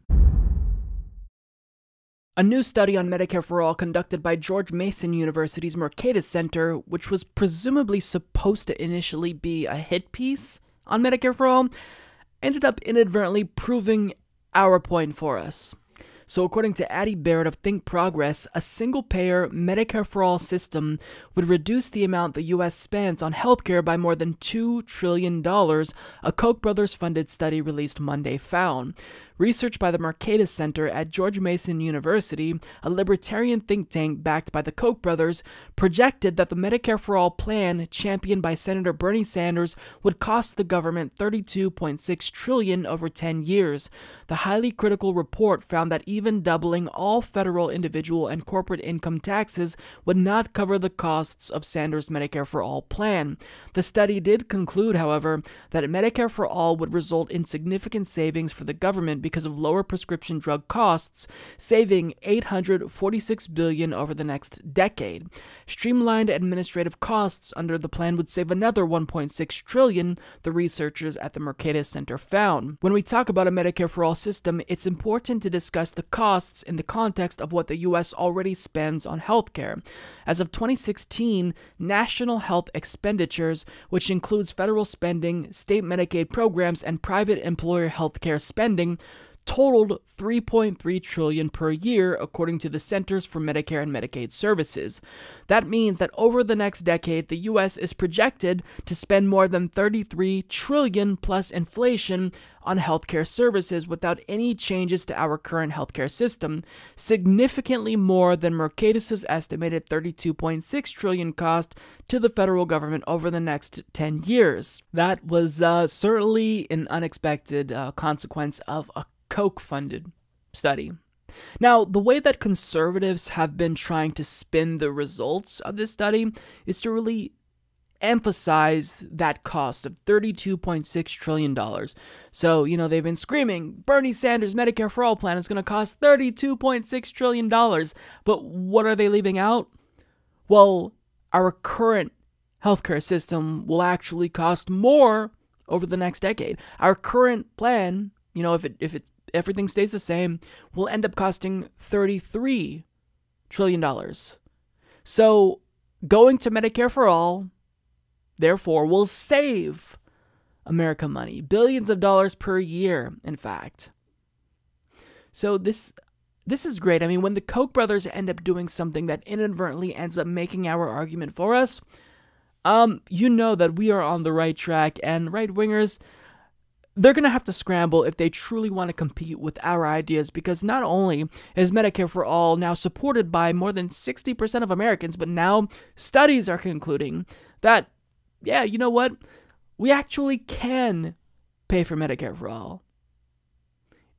A new study on Medicare for All conducted by George Mason University's Mercatus Center, which was presumably supposed to initially be a hit piece on Medicare for All, ended up inadvertently proving our point for us. So according to Addie Barrett of Think Progress, a single-payer Medicare for All system would reduce the amount the U.S. spends on healthcare by more than $2 trillion, a Koch brothers-funded study released Monday found. Research by the Mercatus Center at George Mason University, a libertarian think tank backed by the Koch brothers, projected that the Medicare for All plan, championed by Senator Bernie Sanders, would cost the government $32.6 trillion over 10 years. The highly critical report found that even doubling all federal, individual, and corporate income taxes would not cover the costs of Sanders' Medicare for All plan. The study did conclude, however, that Medicare for All would result in significant savings for the government because of lower prescription drug costs, saving $846 billion over the next decade. Streamlined administrative costs under the plan would save another $1.6 trillion, the researchers at the Mercatus Center found. When we talk about a Medicare for All system, it's important to discuss the costs in the context of what the U.S. already spends on healthcare. As of 2016, national health expenditures, which includes federal spending, state Medicaid programs, and private employer healthcare spending, totaled $3.3 trillion per year, according to the Centers for Medicare and Medicaid Services. That means that over the next decade, the U.S. is projected to spend more than $33 trillion plus inflation on healthcare services without any changes to our current healthcare system, significantly more than Mercatus's estimated $32.6 trillion cost to the federal government over the next 10 years. That was certainly an unexpected consequence of a Koch-funded study. Now, the way that conservatives have been trying to spin the results of this study is to really emphasize that cost of $32.6 trillion. So, they've been screaming, Bernie Sanders' Medicare for All plan is going to cost $32.6 trillion. But what are they leaving out? Well, our current healthcare system will actually cost more over the next decade. Our current plan, if everything stays the same, will end up costing $33 trillion. So, going to Medicare for All, therefore, will save America money, billions of dollars per year, in fact. So this is great. I mean, when the Koch brothers end up doing something that inadvertently ends up making our argument for us, you know that we are on the right track, and right-wingers, they're going to have to scramble if they truly want to compete with our ideas, because not only is Medicare for All now supported by more than 60% of Americans, but now studies are concluding that, yeah, you know what? We actually can pay for Medicare for All.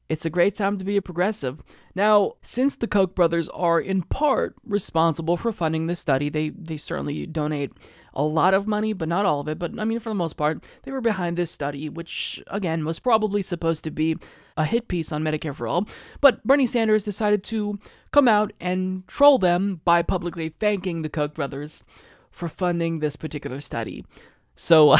It's a great time to be a progressive. Now, since the Koch brothers are in part responsible for funding this study, they certainly donate a lot of money, but not all of it. But I mean, for the most part, they were behind this study, which, again, was probably supposed to be a hit piece on Medicare for All. But Bernie Sanders decided to come out and troll them by publicly thanking the Koch brothers for funding this particular study. So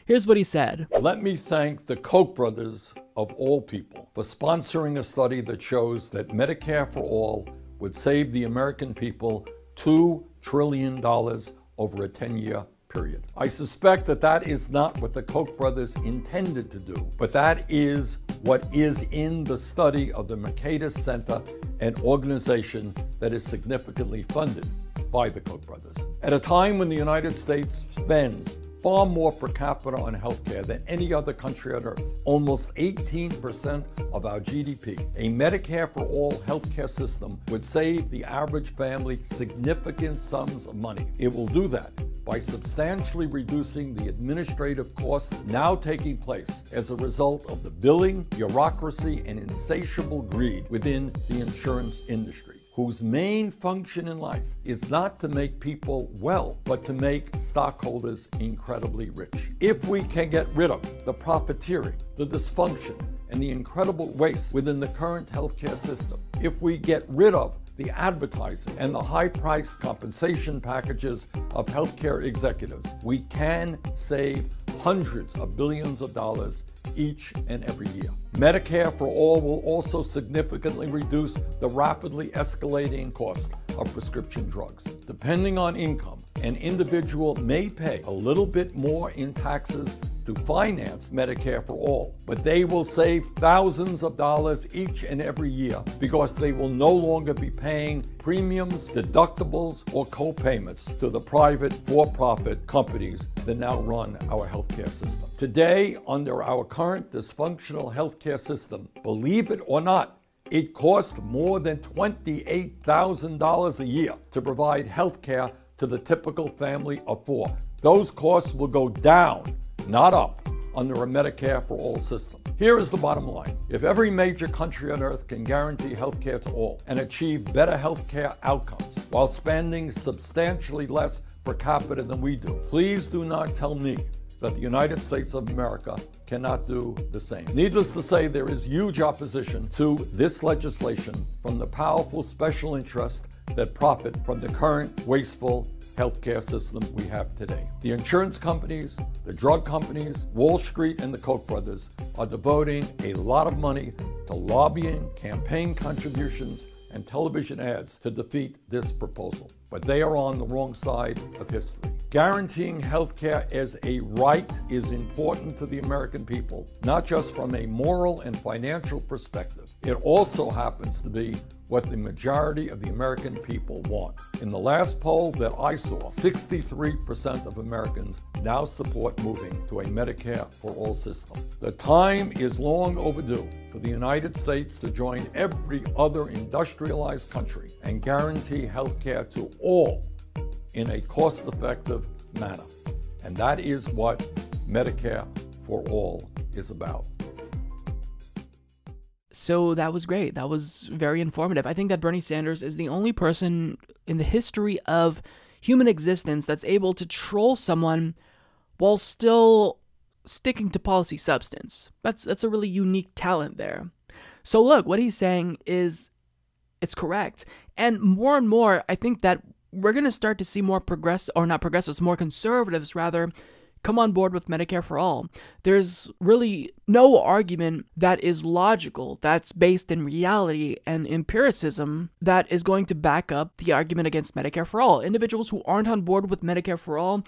here's what he said. Let me thank the Koch brothers, of all people, for sponsoring a study that shows that Medicare for All would save the American people $2 trillion over a 10-year period. I suspect that is not what the Koch brothers intended to do, but that is what is in the study of the Mercatus Center, an organization that is significantly funded by the Koch brothers. At a time when the United States spends far more per capita on healthcare than any other country on earth, almost 18% of our GDP, a Medicare for All healthcare system would save the average family significant sums of money. It will do that by substantially reducing the administrative costs now taking place as a result of the billing, bureaucracy, and insatiable greed within the insurance industry, whose main function in life is not to make people well, but to make stockholders incredibly rich. If we can get rid of the profiteering, the dysfunction, and the incredible waste within the current healthcare system, if we get rid of the advertising and the high-priced compensation packages of healthcare executives, we can save hundreds of billions of dollars each and every year. Medicare for All will also significantly reduce the rapidly escalating cost of prescription drugs. Depending on income, an individual may pay a little bit more in taxes to finance Medicare for All, but they will save thousands of dollars each and every year because they will no longer be paying premiums, deductibles, or co-payments to the private for-profit companies that now run our healthcare system. Today, under our current dysfunctional healthcare system, believe it or not, it costs more than $28,000 a year to provide health care to the typical family of four. Those costs will go down, not up, under a Medicare for All system. Here is the bottom line. If every major country on earth can guarantee health care to all and achieve better health care outcomes while spending substantially less per capita than we do, please do not tell me that the United States of America cannot do the same. Needless to say, there is huge opposition to this legislation from the powerful special interests that profit from the current wasteful healthcare system we have today. The insurance companies, the drug companies, Wall Street, and the Koch brothers are devoting a lot of money to lobbying, campaign contributions, and television ads to defeat this proposal. But they are on the wrong side of history. Guaranteeing health care as a right is important to the American people, not just from a moral and financial perspective. It also happens to be what the majority of the American people want. In the last poll that I saw, 63% of Americans now support moving to a Medicare for all system. The time is long overdue for the United States to join every other industrialized country and guarantee health care to all in a cost-effective manner. And that is what Medicare for all is about. So that was great. That was very informative. I think that Bernie Sanders is the only person in the history of human existence that's able to troll someone while still sticking to policy substance. That's a really unique talent there. So look, what he's saying is it's correct. And more, I think that we're going to start to see more more conservatives rather, come on board with Medicare for all. There's really no argument that is logical, that's based in reality and empiricism, that is going to back up the argument against Medicare for all. Individuals who aren't on board with Medicare for all,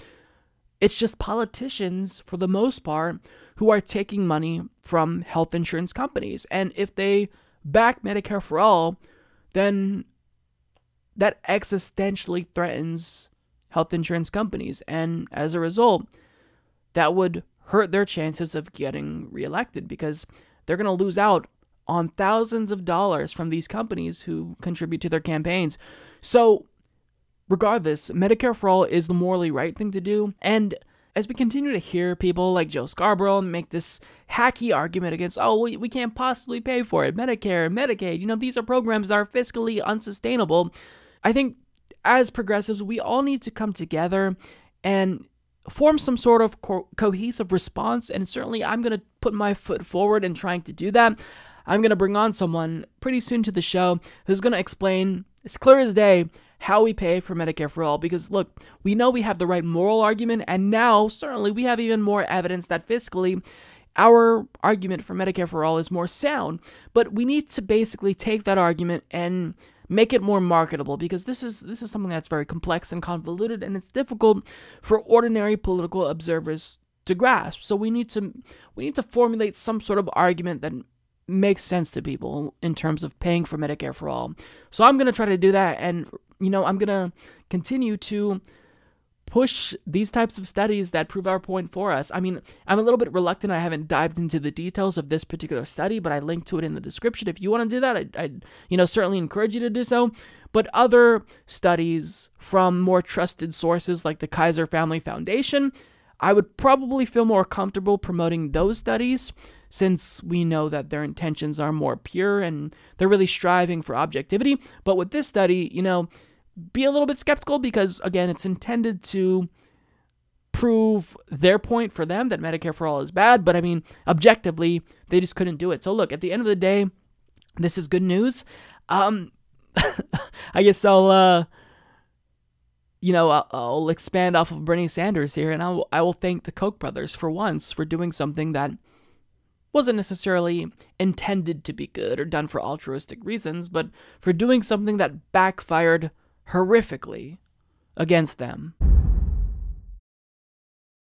it's just politicians, for the most part, who are taking money from health insurance companies. And if they back Medicare for all, then that existentially threatens health insurance companies. And as a result, that would hurt their chances of getting reelected because they're going to lose out on thousands of dollars from these companies who contribute to their campaigns. So regardless, Medicare for all is the morally right thing to do. And as we continue to hear people like Joe Scarborough make this hacky argument against, we can't possibly pay for it, Medicare, Medicaid, these are programs that are fiscally unsustainable. I think as progressives, we all need to come together and form some sort of cohesive response. And certainly I'm going to put my foot forward in trying to do that. I'm going to bring on someone pretty soon to the show who's going to explain, as clear as day, how we pay for Medicare for all. Because look, we know we have the right moral argument, and now certainly we have even more evidence that fiscally our argument for Medicare for all is more sound. But we need to basically take that argument and make it more marketable, because this is something that's very complex and convoluted, and it's difficult for ordinary political observers to grasp. So we need to formulate some sort of argument that makes sense to people in terms of paying for Medicare for all. So I'm going to try to do that, and I'm going to continue to push these types of studies that prove our point for us. I mean, I'm a little bit reluctant. I haven't dived into the details of this particular study, but I linked to it in the description. If you want to do that, I'd certainly encourage you to do so. But other studies from more trusted sources like the Kaiser Family Foundation, I would probably feel more comfortable promoting those studies, since we know that their intentions are more pure and they're really striving for objectivity. But with this study, be a little bit skeptical, because again, it's intended to prove their point for them that Medicare for all is bad, but I mean, objectively, they just couldn't do it. So look, at the end of the day, this is good news. I guess I'll expand off of Bernie Sanders here, and I will thank the Koch brothers for once for doing something that wasn't necessarily intended to be good or done for altruistic reasons, but for doing something that backfired horrifically against them.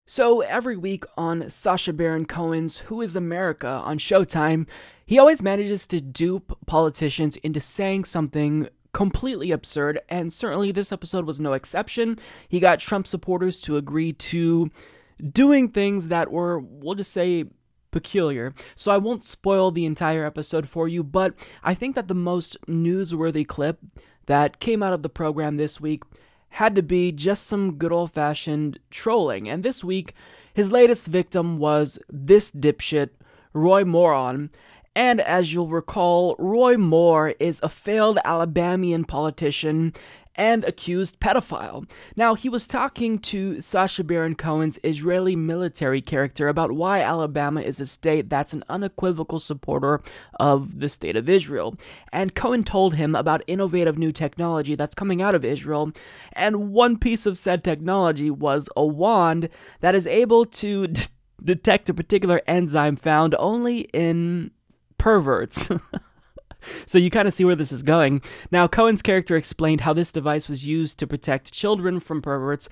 So every week on Sacha Baron Cohen's Who is America on Showtime, he always manages to dupe politicians into saying something completely absurd, and certainly this episode was no exception. He got Trump supporters to agree to doing things that were, we'll just say, peculiar. So I won't spoil the entire episode for you, but I think that the most newsworthy clip that came out of the program this week had to be just some good old-fashioned trolling. And this week, his latest victim was this dipshit, Roy Moore. And as you'll recall, Roy Moore is a failed Alabamian politician and accused pedophile. Now, he was talking to Sacha Baron Cohen's Israeli military character about why Alabama is a state that's an unequivocal supporter of the state of Israel. And Cohen told him about innovative new technology that's coming out of Israel, and one piece of said technology was a wand that is able to detect a particular enzyme found only in perverts. So you kind of see where this is going. Now, Cohen's character explained how this device was used to protect children from perverts,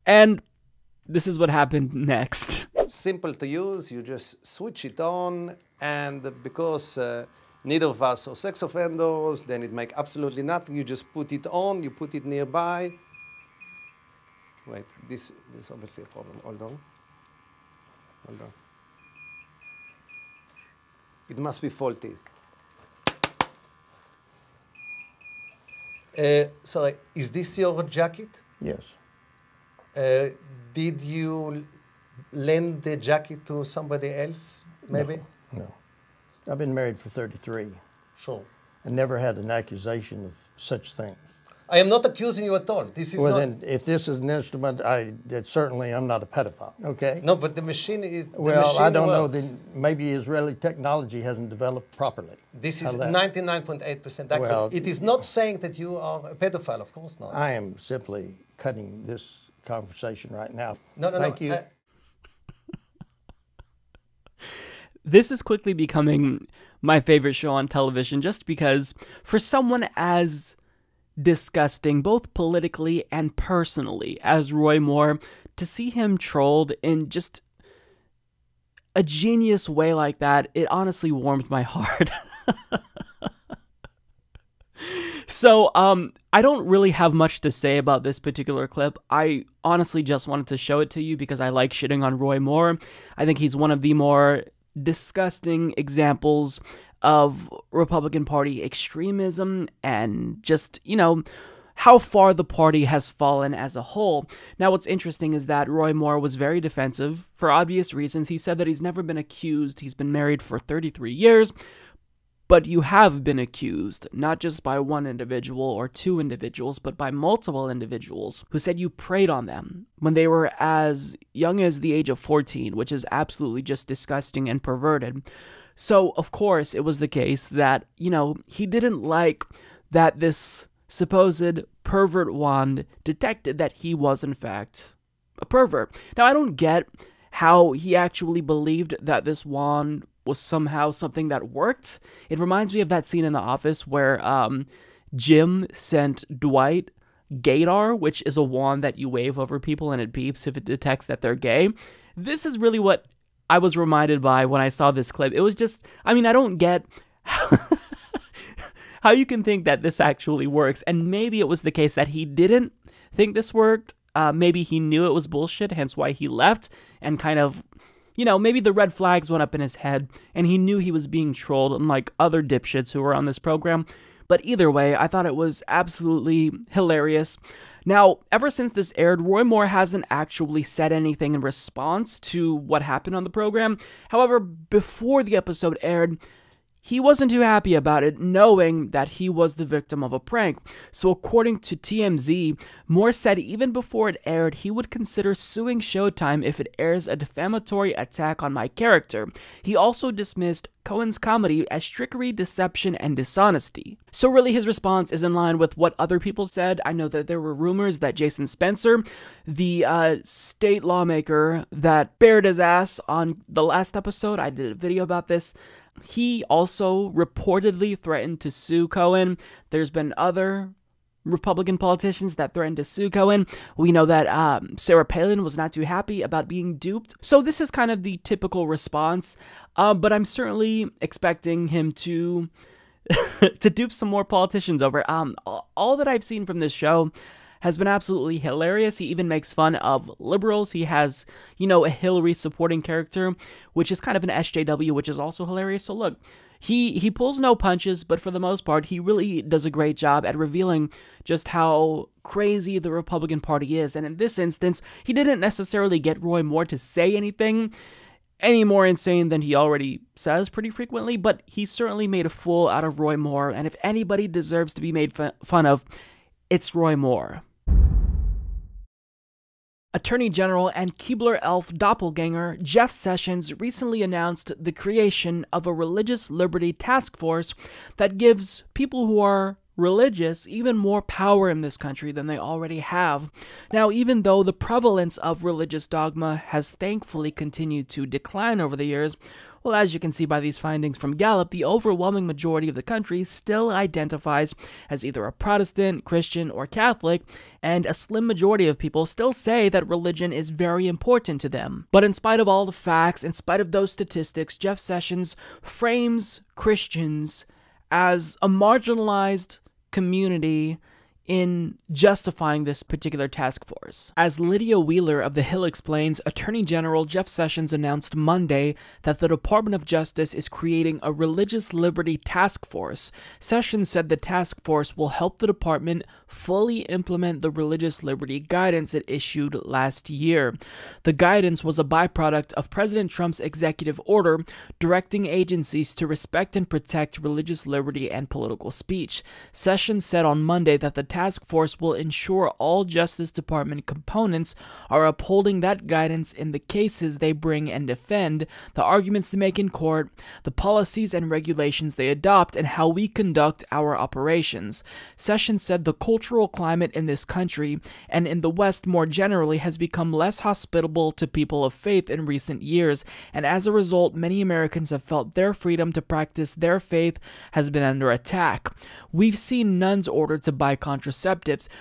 and this is what happened next. Simple to use, you just switch it on, and because neither of us are sex offenders, then it makes absolutely nothing. You just put it on, you put it nearby. Wait, this is obviously a problem. Hold on. Hold on. It must be faulty. Sorry, is this your jacket? Yes. Did you lend the jacket to somebody else, maybe? No. I've been married for 33. Sure. And never had an accusation of such things. I am not accusing you at all. This is well, not... then, if this is an instrument, certainly I'm not a pedophile, okay? No, but the machine is... Well, I don't know. Maybe Israeli technology hasn't developed properly. This is 99.8% accurate. Well, it is not saying that you are a pedophile, of course not. I am simply cutting this conversation right now. No, Thank you. This is quickly becoming my favorite show on television just because for someone as disgusting, both politically and personally, as Roy Moore, to see him trolled in just a genius way like that, it honestly warmed my heart. So, I don't really have much to say about this particular clip. I honestly just wanted to show it to you because I like shitting on Roy Moore. I think he's one of the more disgusting examples of Republican Party extremism and just, how far the party has fallen as a whole. Now, what's interesting is that Roy Moore was very defensive for obvious reasons. He said that he's never been accused. He's been married for 33 years. But you have been accused, not just by one individual or two individuals, but by multiple individuals who said you preyed on them when they were as young as the age of 14, which is absolutely just disgusting and perverted. So, of course, it was the case that, he didn't like that this supposed pervert wand detected that he was, in fact, a pervert. Now, I don't get how he actually believed that this wand was somehow something that worked. It reminds me of that scene in The Office where Jim sent Dwight gaydar, which is a wand that you wave over people and it beeps if it detects that they're gay. This is really what I was reminded by when I saw this clip. It was just, I don't get how you can think that this actually works. And maybe it was the case that he didn't think this worked. Maybe he knew it was bullshit, hence why he left and kind of, maybe the red flags went up in his head and he knew he was being trolled, unlike other dipshits who were on this program. But either way, I thought it was absolutely hilarious. Now, ever since this aired, Roy Moore hasn't actually said anything in response to what happened on the program. However, before the episode aired, he wasn't too happy about it, knowing that he was the victim of a prank. So according to TMZ, Moore said even before it aired, he would consider suing Showtime if it airs a defamatory attack on my character. He also dismissed Cohen's comedy as trickery, deception, and dishonesty. So really his response is in line with what other people said. I know that there were rumors that Jason Spencer, the state lawmaker that bared his ass on the last episode, I did a video about this, he also reportedly threatened to sue Cohen. There's been other Republican politicians that threatened to sue Cohen. We know that Sarah Palin was not too happy about being duped. So this is kind of the typical response, but I'm certainly expecting him to to dupe some more politicians over. All that I've seen from this show has been absolutely hilarious. He even makes fun of liberals. He has, a Hillary supporting character, which is kind of an SJW, which is also hilarious. So look, he pulls no punches, but for the most part, he really does a great job at revealing just how crazy the Republican Party is. And in this instance, he didn't necessarily get Roy Moore to say anything any more insane than he already says pretty frequently, but he certainly made a fool out of Roy Moore. And if anybody deserves to be made fun of, it's Roy Moore. Attorney General and Keebler Elf doppelganger Jeff Sessions recently announced the creation of a religious liberty task force that gives people who are religious even more power in this country than they already have. Now, even though the prevalence of religious dogma has thankfully continued to decline over the years, Well, as you can see by these findings from Gallup, the overwhelming majority of the country still identifies as either a Protestant, Christian, or Catholic, and a slim majority of people still say that religion is very important to them. But in spite of all the facts, in spite of those statistics, Jeff Sessions frames Christians as a marginalized community in justifying this particular task force. As Lydia Wheeler of The Hill explains, Attorney General Jeff Sessions announced Monday that the Department of Justice is creating a religious liberty task force. Sessions said the task force will help the department fully implement the religious liberty guidance it issued last year. The guidance was a byproduct of President Trump's executive order directing agencies to respect and protect religious liberty and political speech. Sessions said on Monday that the task force will ensure all Justice Department components are upholding that guidance in the cases they bring and defend, the arguments they make in court, the policies and regulations they adopt, and how we conduct our operations. Sessions said the cultural climate in this country, and in the West more generally, has become less hospitable to people of faith in recent years, and as a result, many Americans have felt their freedom to practice their faith has been under attack. We've seen nuns ordered to buy contraceptives.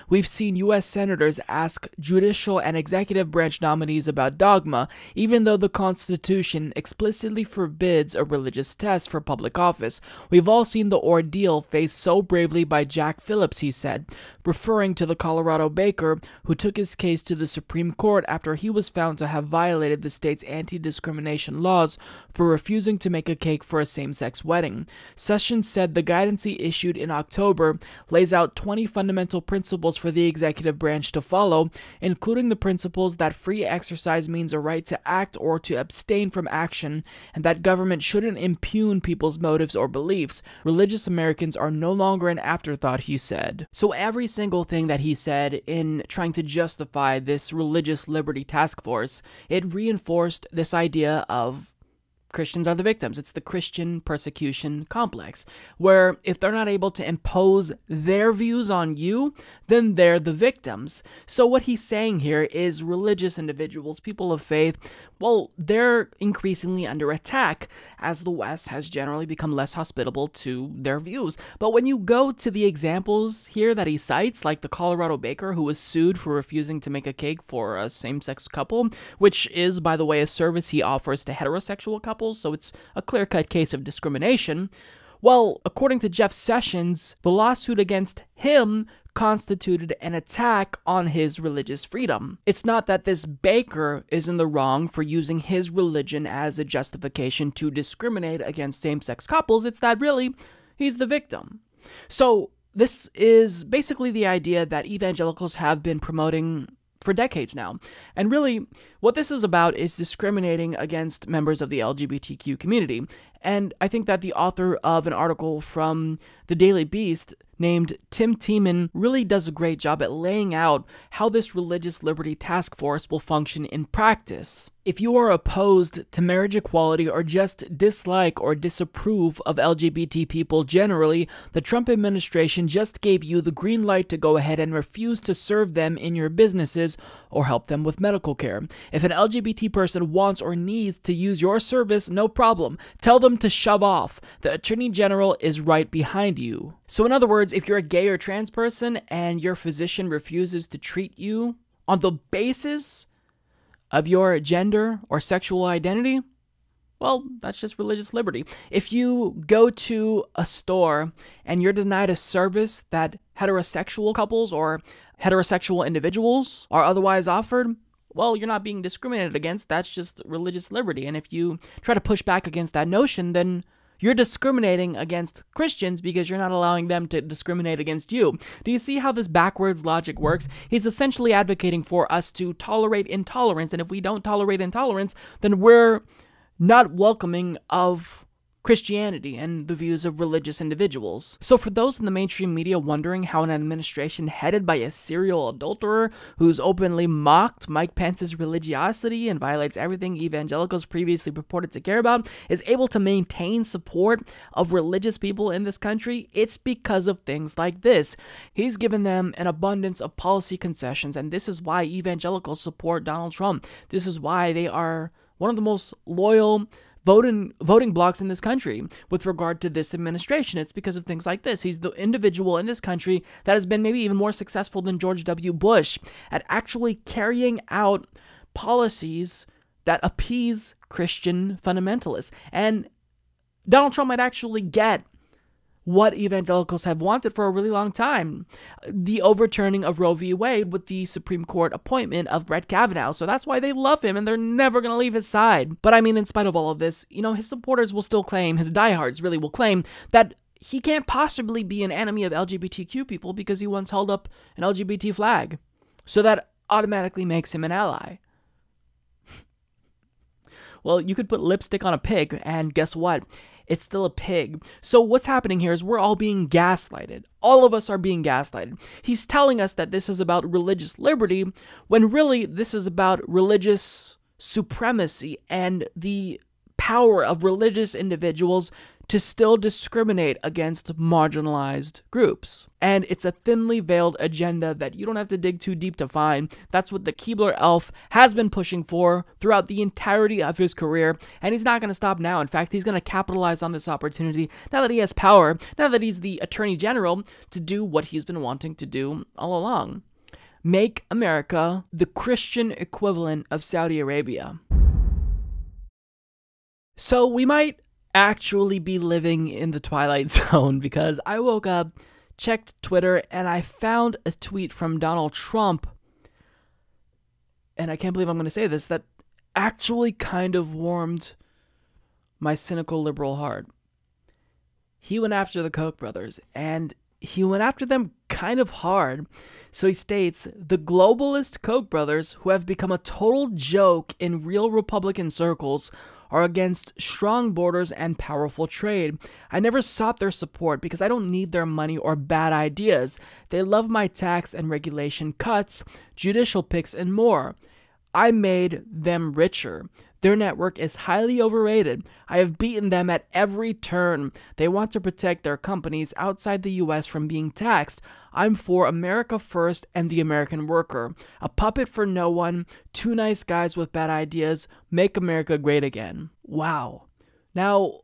We've seen U.S. senators ask judicial and executive branch nominees about dogma, even though the Constitution explicitly forbids a religious test for public office. We've all seen the ordeal faced so bravely by Jack Phillips, he said, referring to the Colorado baker who took his case to the Supreme Court after he was found to have violated the state's anti-discrimination laws for refusing to make a cake for a same-sex wedding. Sessions said the guidance he issued in October lays out 20 fundamental principles for the executive branch to follow, including the principles that free exercise means a right to act or to abstain from action, and that government shouldn't impugn people's motives or beliefs. Religious Americans are no longer an afterthought, he said. So every single thing that he said in trying to justify this religious liberty task force, it reinforced this idea of Christians are the victims. It's the Christian persecution complex, where if they're not able to impose their views on you, then they're the victims. So what he's saying here is religious individuals, people of faith, well, they're increasingly under attack as the West has generally become less hospitable to their views. But when you go to the examples here that he cites, like the Colorado baker who was sued for refusing to make a cake for a same-sex couple, which is, by the way, a service he offers to heterosexual couples, so it's a clear-cut case of discrimination. Well, according to Jeff Sessions, the lawsuit against him constituted an attack on his religious freedom. It's not that this baker is in the wrong for using his religion as a justification to discriminate against same-sex couples, it's that really he's the victim. So this is basically the idea that evangelicals have been promoting for decades now. And really, what this is about is discriminating against members of the LGBTQ community. And I think that the author of an article from the Daily Beast named Tim Tiemann really does a great job at laying out how this religious liberty task force will function in practice. If you are opposed to marriage equality or just dislike or disapprove of LGBT people generally, the Trump administration just gave you the green light to go ahead and refuse to serve them in your businesses or help them with medical care. If an LGBT person wants or needs to use your service, no problem. Tell them to shove off. The Attorney General is right behind you. So in other words, if you're a gay or trans person and your physician refuses to treat you on the basis of your gender or sexual identity, well, that's just religious liberty. If you go to a store and you're denied a service that heterosexual couples or heterosexual individuals are otherwise offered, well, you're not being discriminated against. That's just religious liberty. And if you try to push back against that notion, then you're discriminating against Christians because you're not allowing them to discriminate against you. Do you see how this backwards logic works? He's essentially advocating for us to tolerate intolerance, and if we don't tolerate intolerance, then we're not welcoming of Christianity and the views of religious individuals. So for those in the mainstream media wondering how an administration headed by a serial adulterer who's openly mocked Mike Pence's religiosity and violates everything evangelicals previously purported to care about is able to maintain support of religious people in this country, it's because of things like this. He's given them an abundance of policy concessions, and this is why evangelicals support Donald Trump. This is why they are one of the most loyal, voting blocks in this country with regard to this administration. It's because of things like this. He's the individual in this country that has been maybe even more successful than George W. Bush at actually carrying out policies that appease Christian fundamentalists. And Donald Trump might actually get what evangelicals have wanted for a really long time, the overturning of Roe v. Wade with the Supreme Court appointment of Brett Kavanaugh. So that's why they love him, and they're never going to leave his side. But I mean, in spite of all of this, his supporters will still claim, his diehards really will claim, that he can't possibly be an enemy of LGBTQ people because he once held up an LGBT flag. So that automatically makes him an ally. Well, you could put lipstick on a pig, and guess what? It's still a pig. So what's happening here is we're all being gaslighted. All of us are being gaslighted. He's telling us that this is about religious liberty, when really this is about religious supremacy and the power of religious individuals to still discriminate against marginalized groups. And it's a thinly veiled agenda that you don't have to dig too deep to find. That's what the Keebler elf has been pushing for throughout the entirety of his career, and he's not going to stop now. In fact, he's going to capitalize on this opportunity now that he has power, now that he's the Attorney General, to do what he's been wanting to do all along. Make America the Christian equivalent of Saudi Arabia. So we might actually be living in the Twilight Zone, because I woke up, checked Twitter, and I found a tweet from Donald Trump, and I can't believe I'm going to say this, that actually kind of warmed my cynical liberal heart. He went after the Koch brothers, and he went after them kind of hard. So he states, the globalist Koch brothers, who have become a total joke in real Republican circles, are against strong borders and powerful trade. I never sought their support because I don't need their money or bad ideas. They love my tax and regulation cuts, judicial picks, and more. I made them richer. Their network is highly overrated. I have beaten them at every turn. They want to protect their companies outside the U.S. from being taxed. I'm for America first and the American worker. A puppet for no one. Two nice guys with bad ideas. Make America great again. Wow. Now,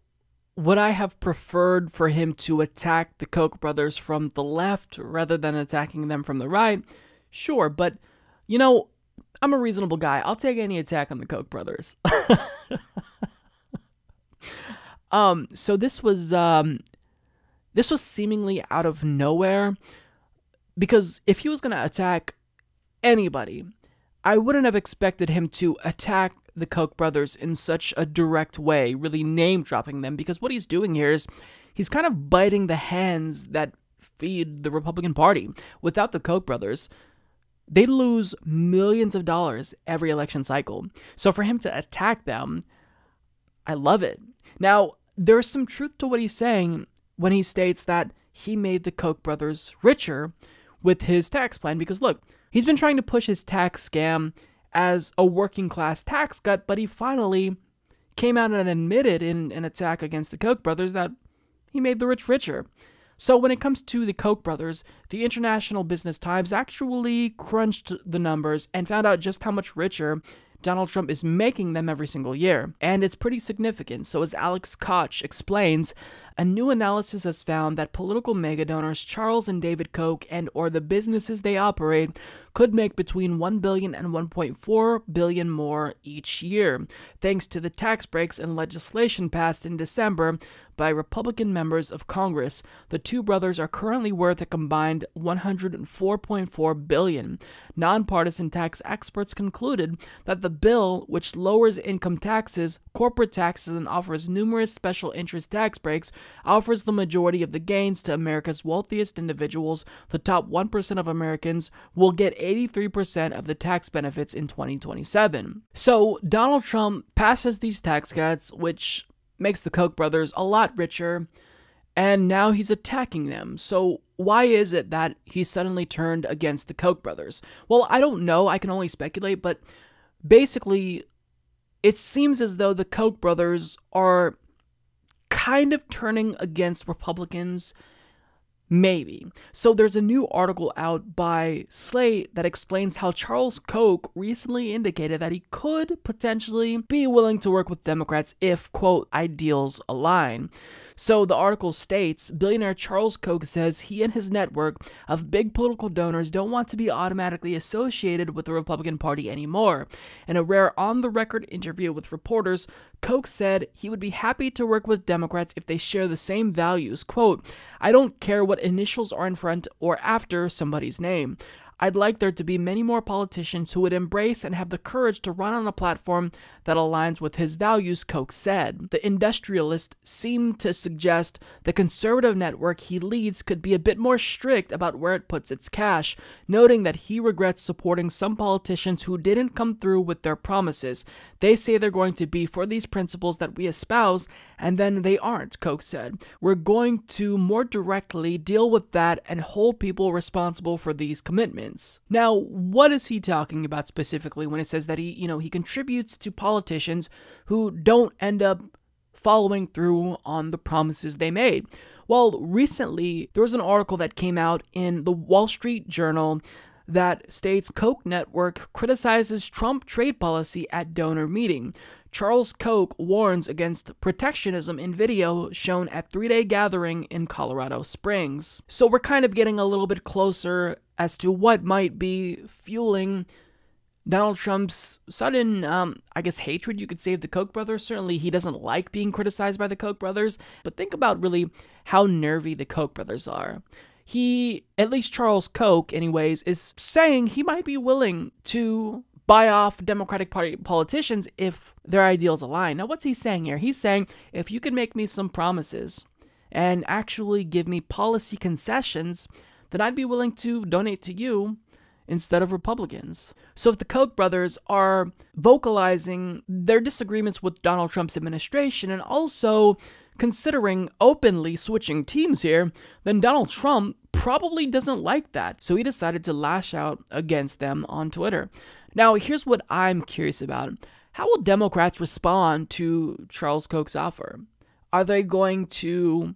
would I have preferred for him to attack the Koch brothers from the left rather than attacking them from the right? Sure, but, I'm a reasonable guy. I'll take any attack on the Koch brothers. So this was seemingly out of nowhere, because if he was going to attack anybody, I wouldn't have expected him to attack the Koch brothers in such a direct way, really name-dropping them, because what he's doing here is he's kind of biting the hands that feed the Republican Party. Without the Koch brothers, they lose millions of dollars every election cycle. So for him to attack them, I love it. Now, there's some truth to what he's saying when he states that he made the Koch brothers richer with his tax plan. Because look, he's been trying to push his tax scam as a working class tax cut, but he finally came out and admitted in an attack against the Koch brothers that he made the rich richer. So when it comes to the Koch brothers, the International Business Times actually crunched the numbers and found out just how much richer Donald Trump is making them every single year. And it's pretty significant. So as Alex Koch explains, a new analysis has found that political megadonors Charles and David Koch and or the businesses they operate could make between $1 billion and $1.4 billion more each year, thanks to the tax breaks and legislation passed in December by Republican members of Congress. The two brothers are currently worth a combined $104.4 billion. Nonpartisan tax experts concluded that the bill, which lowers income taxes, corporate taxes, and offers numerous special interest tax breaks, offers the majority of the gains to America's wealthiest individuals. The top 1% of Americans will get 83% of the tax benefits in 2027. So Donald Trump passes these tax cuts, which makes the Koch brothers a lot richer, and now he's attacking them. So why is it that he suddenly turned against the Koch brothers? Well, I don't know. I can only speculate, but basically, it seems as though the Koch brothers are kind of turning against Republicans, Maybe. So there's a new article out by Slate that explains how Charles Koch recently indicated that he could potentially be willing to work with Democrats if, quote, ideals align. So the article states, billionaire Charles Koch says he and his network of big political donors don't want to be automatically associated with the Republican Party anymore. In a rare on-the-record interview with reporters, Koch said he would be happy to work with Democrats if they share the same values. Quote, I don't care what initials are in front or after somebody's name. I'd like there to be many more politicians who would embrace and have the courage to run on a platform that aligns with his values, Koch said. The industrialist seemed to suggest the conservative network he leads could be a bit more strict about where it puts its cash, noting that he regrets supporting some politicians who didn't come through with their promises. They say they're going to be for these principles that we espouse, and then they aren't, Koch said. We're going to more directly deal with that and hold people responsible for these commitments. Now, what is he talking about specifically when it says that he contributes to politicians who don't end up following through on the promises they made? Well, recently, there was an article that came out in the Wall Street Journal that states Koch network criticizes Trump trade policy at donor meeting. Charles Koch warns against protectionism in video shown at 3-day gathering in Colorado Springs. So we're kind of getting a little bit closer as to what might be fueling Donald Trump's sudden, hatred, you could say, of the Koch brothers. Certainly, he doesn't like being criticized by the Koch brothers, but think about really how nervy the Koch brothers are. He, at least Charles Koch, anyways, is saying he might be willing to buy off Democratic Party politicians if their ideals align. Now, what's he saying here? He's saying, if you can make me some promises and actually give me policy concessions, then I'd be willing to donate to you instead of Republicans. So if the Koch brothers are vocalizing their disagreements with Donald Trump's administration and also considering openly switching teams here, then Donald Trump probably doesn't like that. So he decided to lash out against them on Twitter. Now, here's what I'm curious about. How will Democrats respond to Charles Koch's offer? Are they going to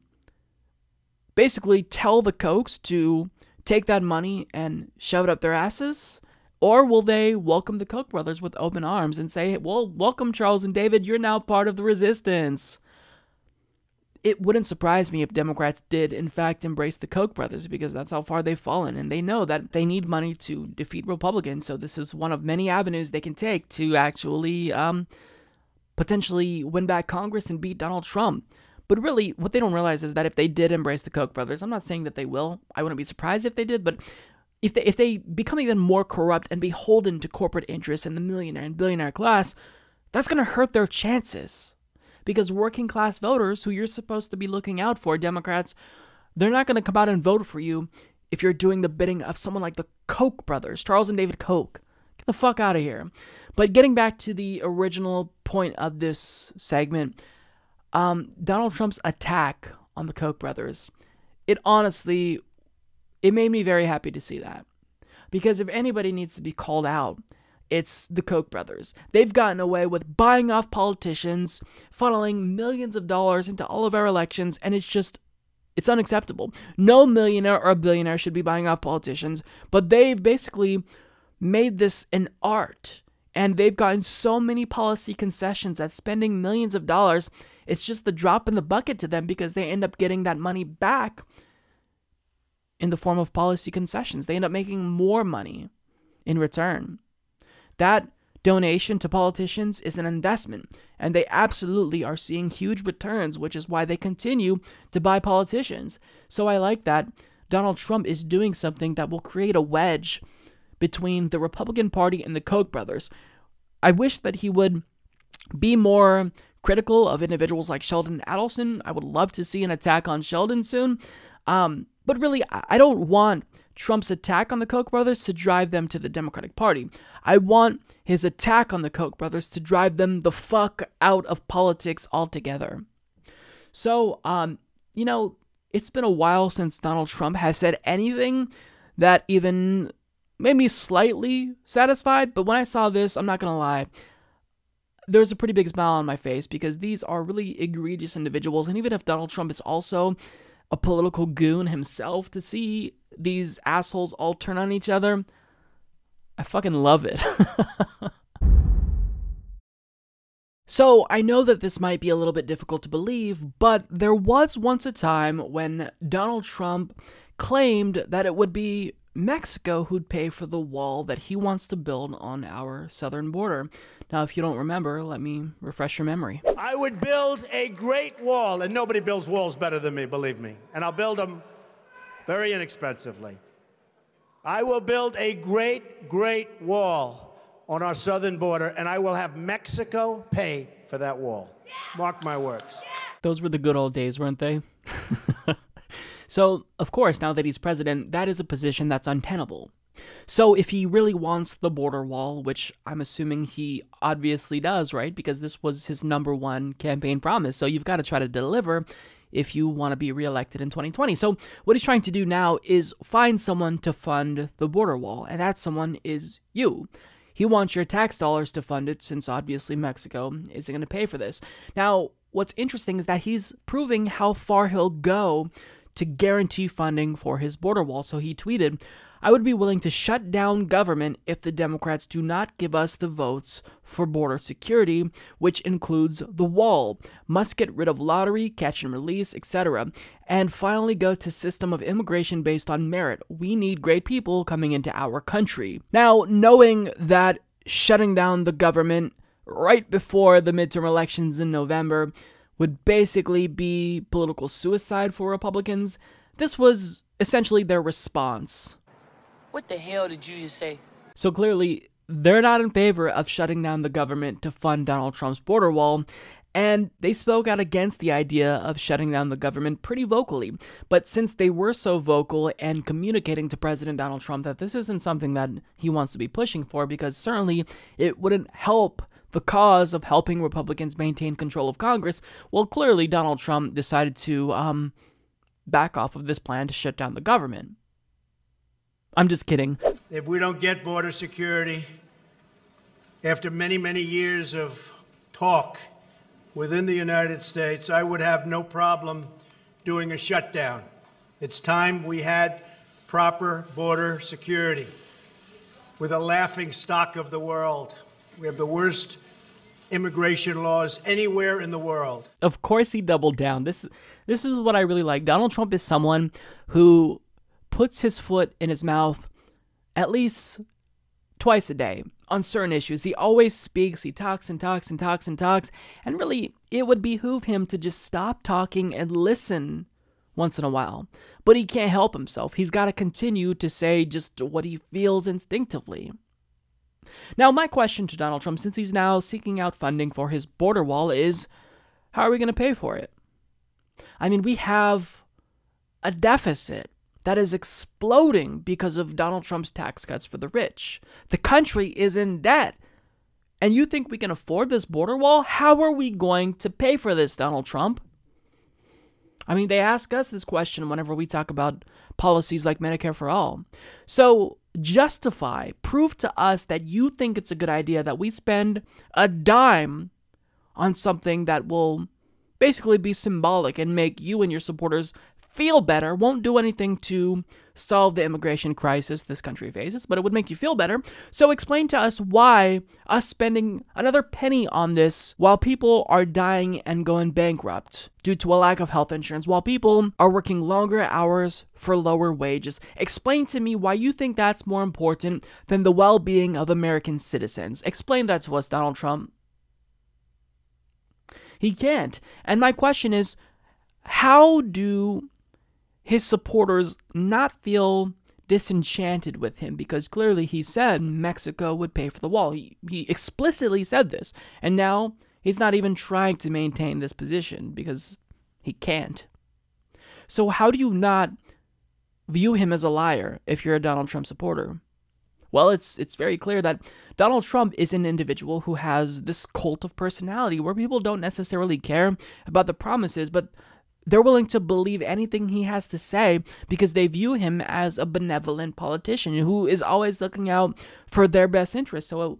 basically tell the Kochs to take that money and shove it up their asses? Or will they welcome the Koch brothers with open arms and say, well, welcome Charles and David, you're now part of the resistance? It wouldn't surprise me if Democrats did, in fact, embrace the Koch brothers, because that's how far they've fallen, and they know that they need money to defeat Republicans, so this is one of many avenues they can take to actually potentially win back Congress and beat Donald Trump. But really, what they don't realize is that if they did embrace the Koch brothers, I'm not saying that they will, I wouldn't be surprised if they did, but if they become even more corrupt and beholden to corporate interests and the millionaire and billionaire class, that's going to hurt their chances. Because working class voters, who you're supposed to be looking out for, Democrats, they're not going to come out and vote for you if you're doing the bidding of someone like the Koch brothers, Charles and David Koch. Get the fuck out of here. But getting back to the original point of this segment, Donald Trump's attack on the Koch brothers, it made me very happy to see that. Because if anybody needs to be called out, it's the Koch brothers. They've gotten away with buying off politicians, funneling millions of dollars into all of our elections, and it's unacceptable. No millionaire or billionaire should be buying off politicians, but they've basically made this an art, and they've gotten so many policy concessions that spending millions of dollars, it's just the drop in the bucket to them, because they end up getting that money back in the form of policy concessions. They end up making more money in return. That donation to politicians is an investment, and they absolutely are seeing huge returns, which is why they continue to buy politicians. So I like that Donald Trump is doing something that will create a wedge between the Republican Party and the Koch brothers. I wish that he would be more critical of individuals like Sheldon Adelson. I would love to see an attack on Sheldon soon. But really, I don't want Trump's attack on the Koch brothers to drive them to the Democratic Party. I want his attack on the Koch brothers to drive them the fuck out of politics altogether. So, it's been a while since Donald Trump has said anything that even made me slightly satisfied. But when I saw this, I'm not going to lie, there's a pretty big smile on my face, because these are really egregious individuals. And even if Donald Trump is also a political goon himself to see these assholes all turn on each other. I fucking love it. So, I know that this might be a little bit difficult to believe, but there was once a time when Donald Trump claimed that it would be Mexico who'd pay for the wall that he wants to build on our southern border. Now, if you don't remember, let me refresh your memory. I would build a great wall, and nobody builds walls better than me, believe me. And I'll build them very inexpensively. I will build a great, great wall on our southern border, and I will have Mexico pay for that wall. Mark my words. Those were the good old days, weren't they? So, of course, now that he's president, that is a position that's untenable. So if he really wants the border wall, which I'm assuming he obviously does, right? Because this was his #1 campaign promise. So you've got to try to deliver if you want to be reelected in 2020. So what he's trying to do now is find someone to fund the border wall, and that someone is you. He wants your tax dollars to fund it, since obviously Mexico isn't going to pay for this. Now, what's interesting is that he's proving how far he'll go to guarantee funding for his border wall. So he tweeted, "I would be willing to shut down government if the Democrats do not give us the votes for border security, which includes the wall, must get rid of lottery, catch and release, etc., and finally go to system of immigration based on merit. We need great people coming into our country." Now, knowing that shutting down the government right before the midterm elections in November would basically be political suicide for Republicans, this was essentially their response. What the hell did you just say? So clearly, they're not in favor of shutting down the government to fund Donald Trump's border wall, and they spoke out against the idea of shutting down the government pretty vocally. But since they were so vocal and communicating to President Donald Trump that this isn't something that he wants to be pushing for, because certainly it wouldn't help the cause of helping Republicans maintain control of Congress, well, clearly Donald Trump decided to back off of this plan to shut down the government. I'm just kidding. If we don't get border security, after many, many years of talk within the United States, I would have no problem doing a shutdown. It's time we had proper border security. We're the laughing stock of the world. We have the worst immigration laws anywhere in the world. Of course he doubled down. This is what I really like. Donald Trump is someone who puts his foot in his mouth at least twice a day on certain issues. He always speaks, he talks and talks and talks and talks, and really, it would behoove him to just stop talking and listen once in a while. But he can't help himself. He's got to continue to say just what he feels instinctively. Now, my question to Donald Trump, since he's now seeking out funding for his border wall, is how are we going to pay for it? I mean, we have a deficit that is exploding because of Donald Trump's tax cuts for the rich. The country is in debt. And you think we can afford this border wall? How are we going to pay for this, Donald Trump? I mean, they ask us this question whenever we talk about policies like Medicare for All. So prove to us that you think it's a good idea that we spend a dime on something that will basically be symbolic and make you and your supporters feel better, won't do anything to solve the immigration crisis this country faces, but it would make you feel better. So explain to us why us spending another penny on this while people are dying and going bankrupt due to a lack of health insurance, while people are working longer hours for lower wages. Explain to me why you think that's more important than the well-being of American citizens. Explain that to us, Donald Trump. He can't. And my question is, how do his supporters not feel disenchanted with him? Because clearly he said Mexico would pay for the wall. He explicitly said this. And now he's not even trying to maintain this position because he can't. So how do you not view him as a liar if you're a Donald Trump supporter? Well, it's very clear that Donald Trump is an individual who has this cult of personality where people don't necessarily care about the promises, but they're willing to believe anything he has to say because they view him as a benevolent politician who is always looking out for their best interests. So,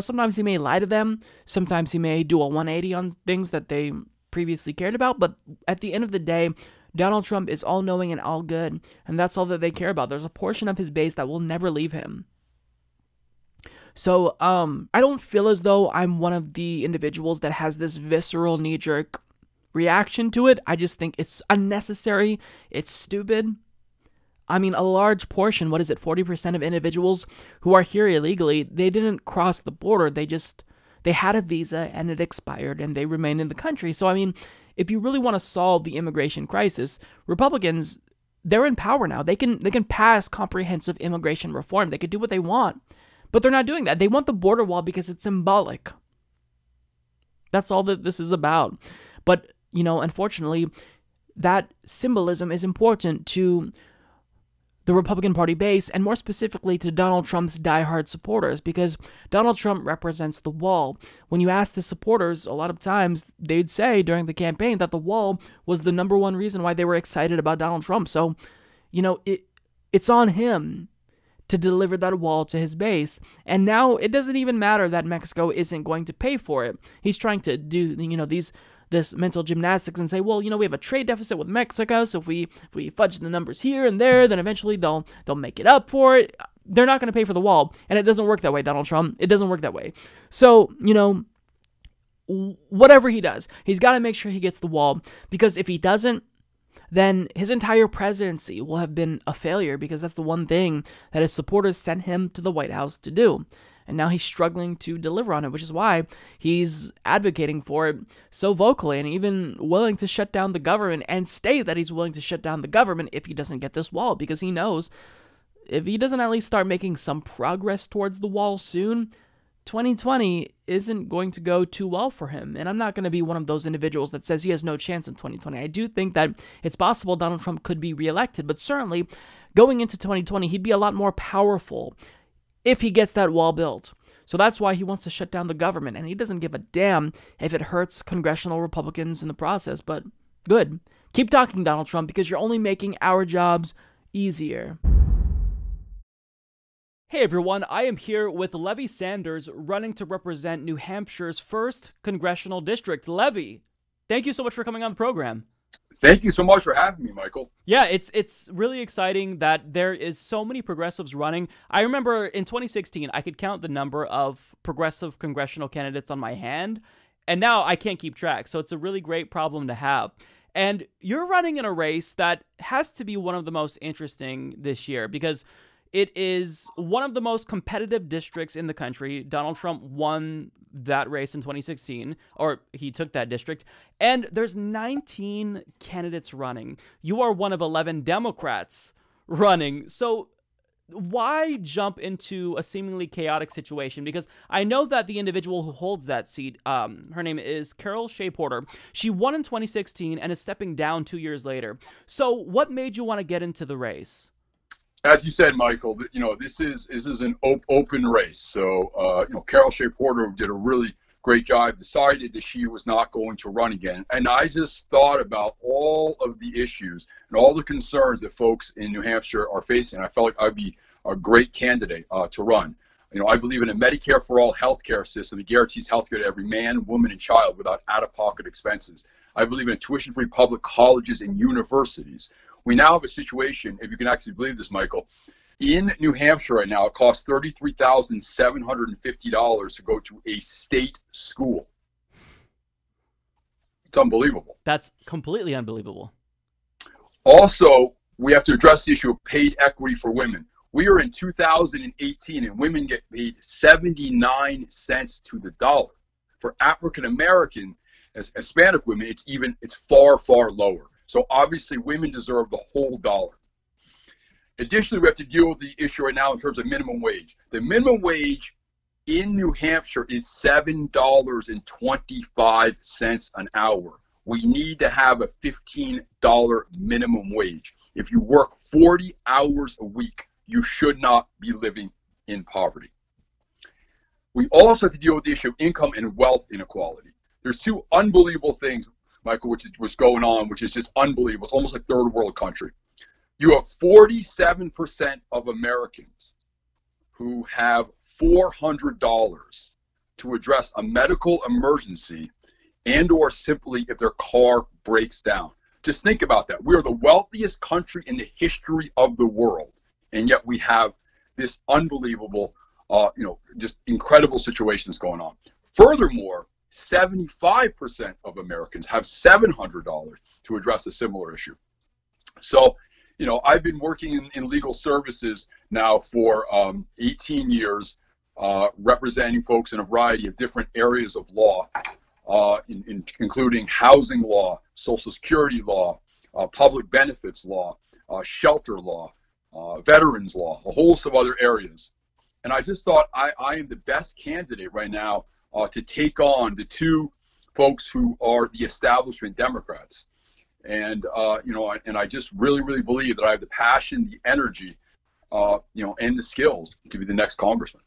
sometimes he may lie to them. Sometimes he may do a 180 on things that they previously cared about. But at the end of the day, Donald Trump is all-knowing and all-good, and that's all that they care about. There's a portion of his base that will never leave him. So, I don't feel as though I'm one of the individuals that has this visceral knee-jerk reaction to it. I just think it's unnecessary. It's stupid. I mean, a large portion, 40% of individuals who are here illegally, they didn't cross the border. They had a visa and it expired and they remained in the country. So, I mean, if you really want to solve the immigration crisis, Republicans, they're in power now. They can pass comprehensive immigration reform. They could do what they want, but they're not doing that. They want the border wall because it's symbolic. That's all that this is about. But, unfortunately, that symbolism is important to the Republican Party base, and more specifically to Donald Trump's diehard supporters, because Donald Trump represents the wall. When you ask the supporters, a lot of times they'd say during the campaign that the wall was the number one reason why they were excited about Donald Trump. So, it's on him to deliver that wall to his base. And now it doesn't even matter that Mexico isn't going to pay for it. He's trying to do, this mental gymnastics and say, well, we have a trade deficit with Mexico, so if we fudge the numbers here and there, then eventually they'll make it up for it. They're not going to pay for the wall, and it doesn't work that way, Donald Trump. It doesn't work that way. So, whatever he does, he's got to make sure he gets the wall, because if he doesn't, then his entire presidency will have been a failure, because that's the one thing that his supporters sent him to the White House to do. And now he's struggling to deliver on it, which is why he's advocating for it so vocally and even willing to shut down the government and state that he's willing to shut down the government if he doesn't get this wall, because he knows if he doesn't at least start making some progress towards the wall soon, 2020 isn't going to go too well for him. And I'm not going to be one of those individuals that says he has no chance in 2020. I do think that it's possible Donald Trump could be reelected, but certainly going into 2020, he'd be a lot more powerful if he gets that wall built. So that's why he wants to shut down the government, and he doesn't give a damn if it hurts congressional Republicans in the process, but good. Keep talking, Donald Trump, because you're only making our jobs easier. Hey everyone, I am here with Levi Sanders running to represent New Hampshire's 1st congressional district. Levi, thank you so much for coming on the program. Thank you so much for having me, Michael. Yeah, it's really exciting that there is so many progressives running. I remember in 2016, I could count the number of progressive congressional candidates on my hand, and now I can't keep track, so it's a really great problem to have. And you're running in a race that has to be one of the most interesting this year, because it is one of the most competitive districts in the country. Donald Trump won that race in 2016, or he took that district, and there's 19 candidates running. You are one of 11 Democrats running. So why jump into a seemingly chaotic situation? Because I know that the individual who holds that seat, her name is Carol Shea Porter. She won in 2016 and is stepping down 2 years later. So what made you want to get into the race? As you said, Michael, this is an open race. So, Carol Shea Porter did a really great job, decided that she was not going to run again. And I just thought about all of the issues and all the concerns that folks in New Hampshire are facing. I felt like I'd be a great candidate to run. I believe in a Medicare for all healthcare system that guarantees healthcare to every man, woman, and child without out-of-pocket expenses. I believe in tuition-free public colleges and universities. We now have a situation, if you can actually believe this, Michael, in New Hampshire right now, it costs $33,750 to go to a state school. It's unbelievable. That's completely unbelievable. Also, we have to address the issue of paid equity for women. We are in 2018, and women get paid 79 cents to the dollar. For African American, as Hispanic women, it's far, far lower. So obviously, women deserve the whole dollar. Additionally, we have to deal with the issue right now in terms of minimum wage. The minimum wage in New Hampshire is $7.25 an hour. We need to have a $15 minimum wage. If you work 40 hours a week, you should not be living in poverty. We also have to deal with the issue of income and wealth inequality. There's two unbelievable things, Michael, which is what's going on, which is just unbelievable. It's almost like third world country. You have 47% of Americans who have $400 to address a medical emergency and or simply if their car breaks down. Just think about that. We are the wealthiest country in the history of the world, and yet we have this unbelievable, just incredible situations going on. Furthermore, 75% of Americans have $700 to address a similar issue. So, I've been working in legal services now for 18 years, representing folks in a variety of different areas of law, including housing law, Social Security law, public benefits law, shelter law, veterans law, a host of other areas. And I just thought I am the best candidate right now to take on the two folks who are the establishment Democrats. And, and I just really, really believe that I have the passion, the energy, and the skills to be the next congressman.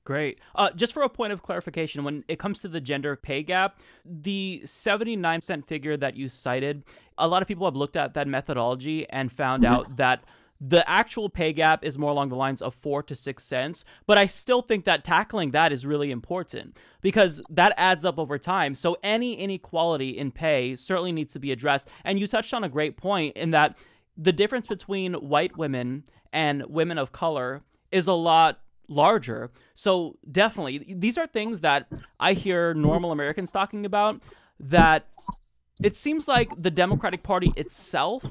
Great. Just for a point of clarification, when it comes to the gender pay gap, the 79% figure that you cited, a lot of people have looked at that methodology and found out that the actual pay gap is more along the lines of 4 to 6 cents. But I still think that tackling that is really important because that adds up over time. So any inequality in pay certainly needs to be addressed. And you touched on a great point in that the difference between white women and women of color is a lot larger. So definitely, these are things that I hear normal Americans talking about that it seems like the Democratic Party itself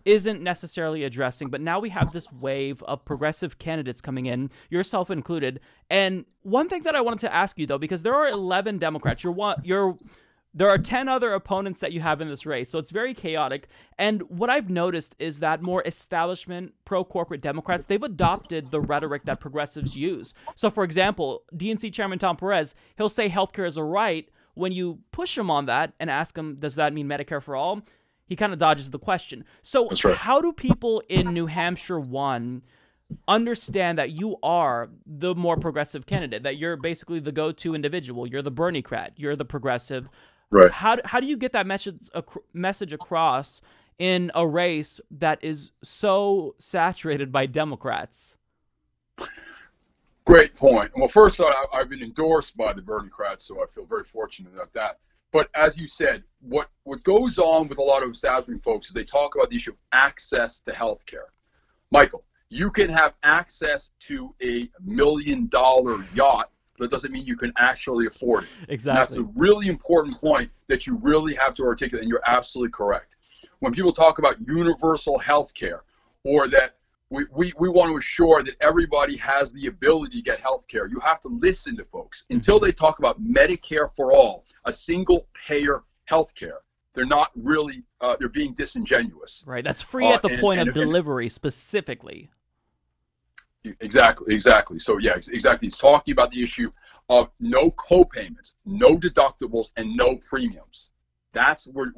isn't necessarily addressing, but now we have this wave of progressive candidates coming in, yourself included. And one thing that I wanted to ask you, though, because there are 11 Democrats, there are 10 other opponents that you have in this race, so it's very chaotic. And what I've noticed is that more establishment, pro-corporate Democrats, they've adopted the rhetoric that progressives use. So, for example, DNC Chairman Tom Perez, he'll say healthcare is a right. When you push him on that and ask him, does that mean Medicare for all? He kind of dodges the question. So how do people in New Hampshire 1 understand that you are the more progressive candidate, that you're basically the go-to individual, you're the Bernie-crat, you're the progressive? Right. How do you get that message across in a race that is so saturated by Democrats? Great point. Well, first, I've been endorsed by the Bernie-crats, so I feel very fortunate about that. But as you said, what goes on with a lot of establishment folks is they talk about the issue of access to health care. Michael, you can have access to $1 million yacht, but that doesn't mean you can actually afford it. Exactly. And that's a really important point that you really have to articulate, and you're absolutely correct. When people talk about universal health care, or that we want to assure that everybody has the ability to get health care, you have to listen to folks. Until they talk about Medicare for all, a single payer health care, they're not really, they're being disingenuous. Right, that's free at the point of delivery specifically. Exactly. So yeah, exactly. It's talking about the issue of no co-payments, no deductibles, and no premiums. That's what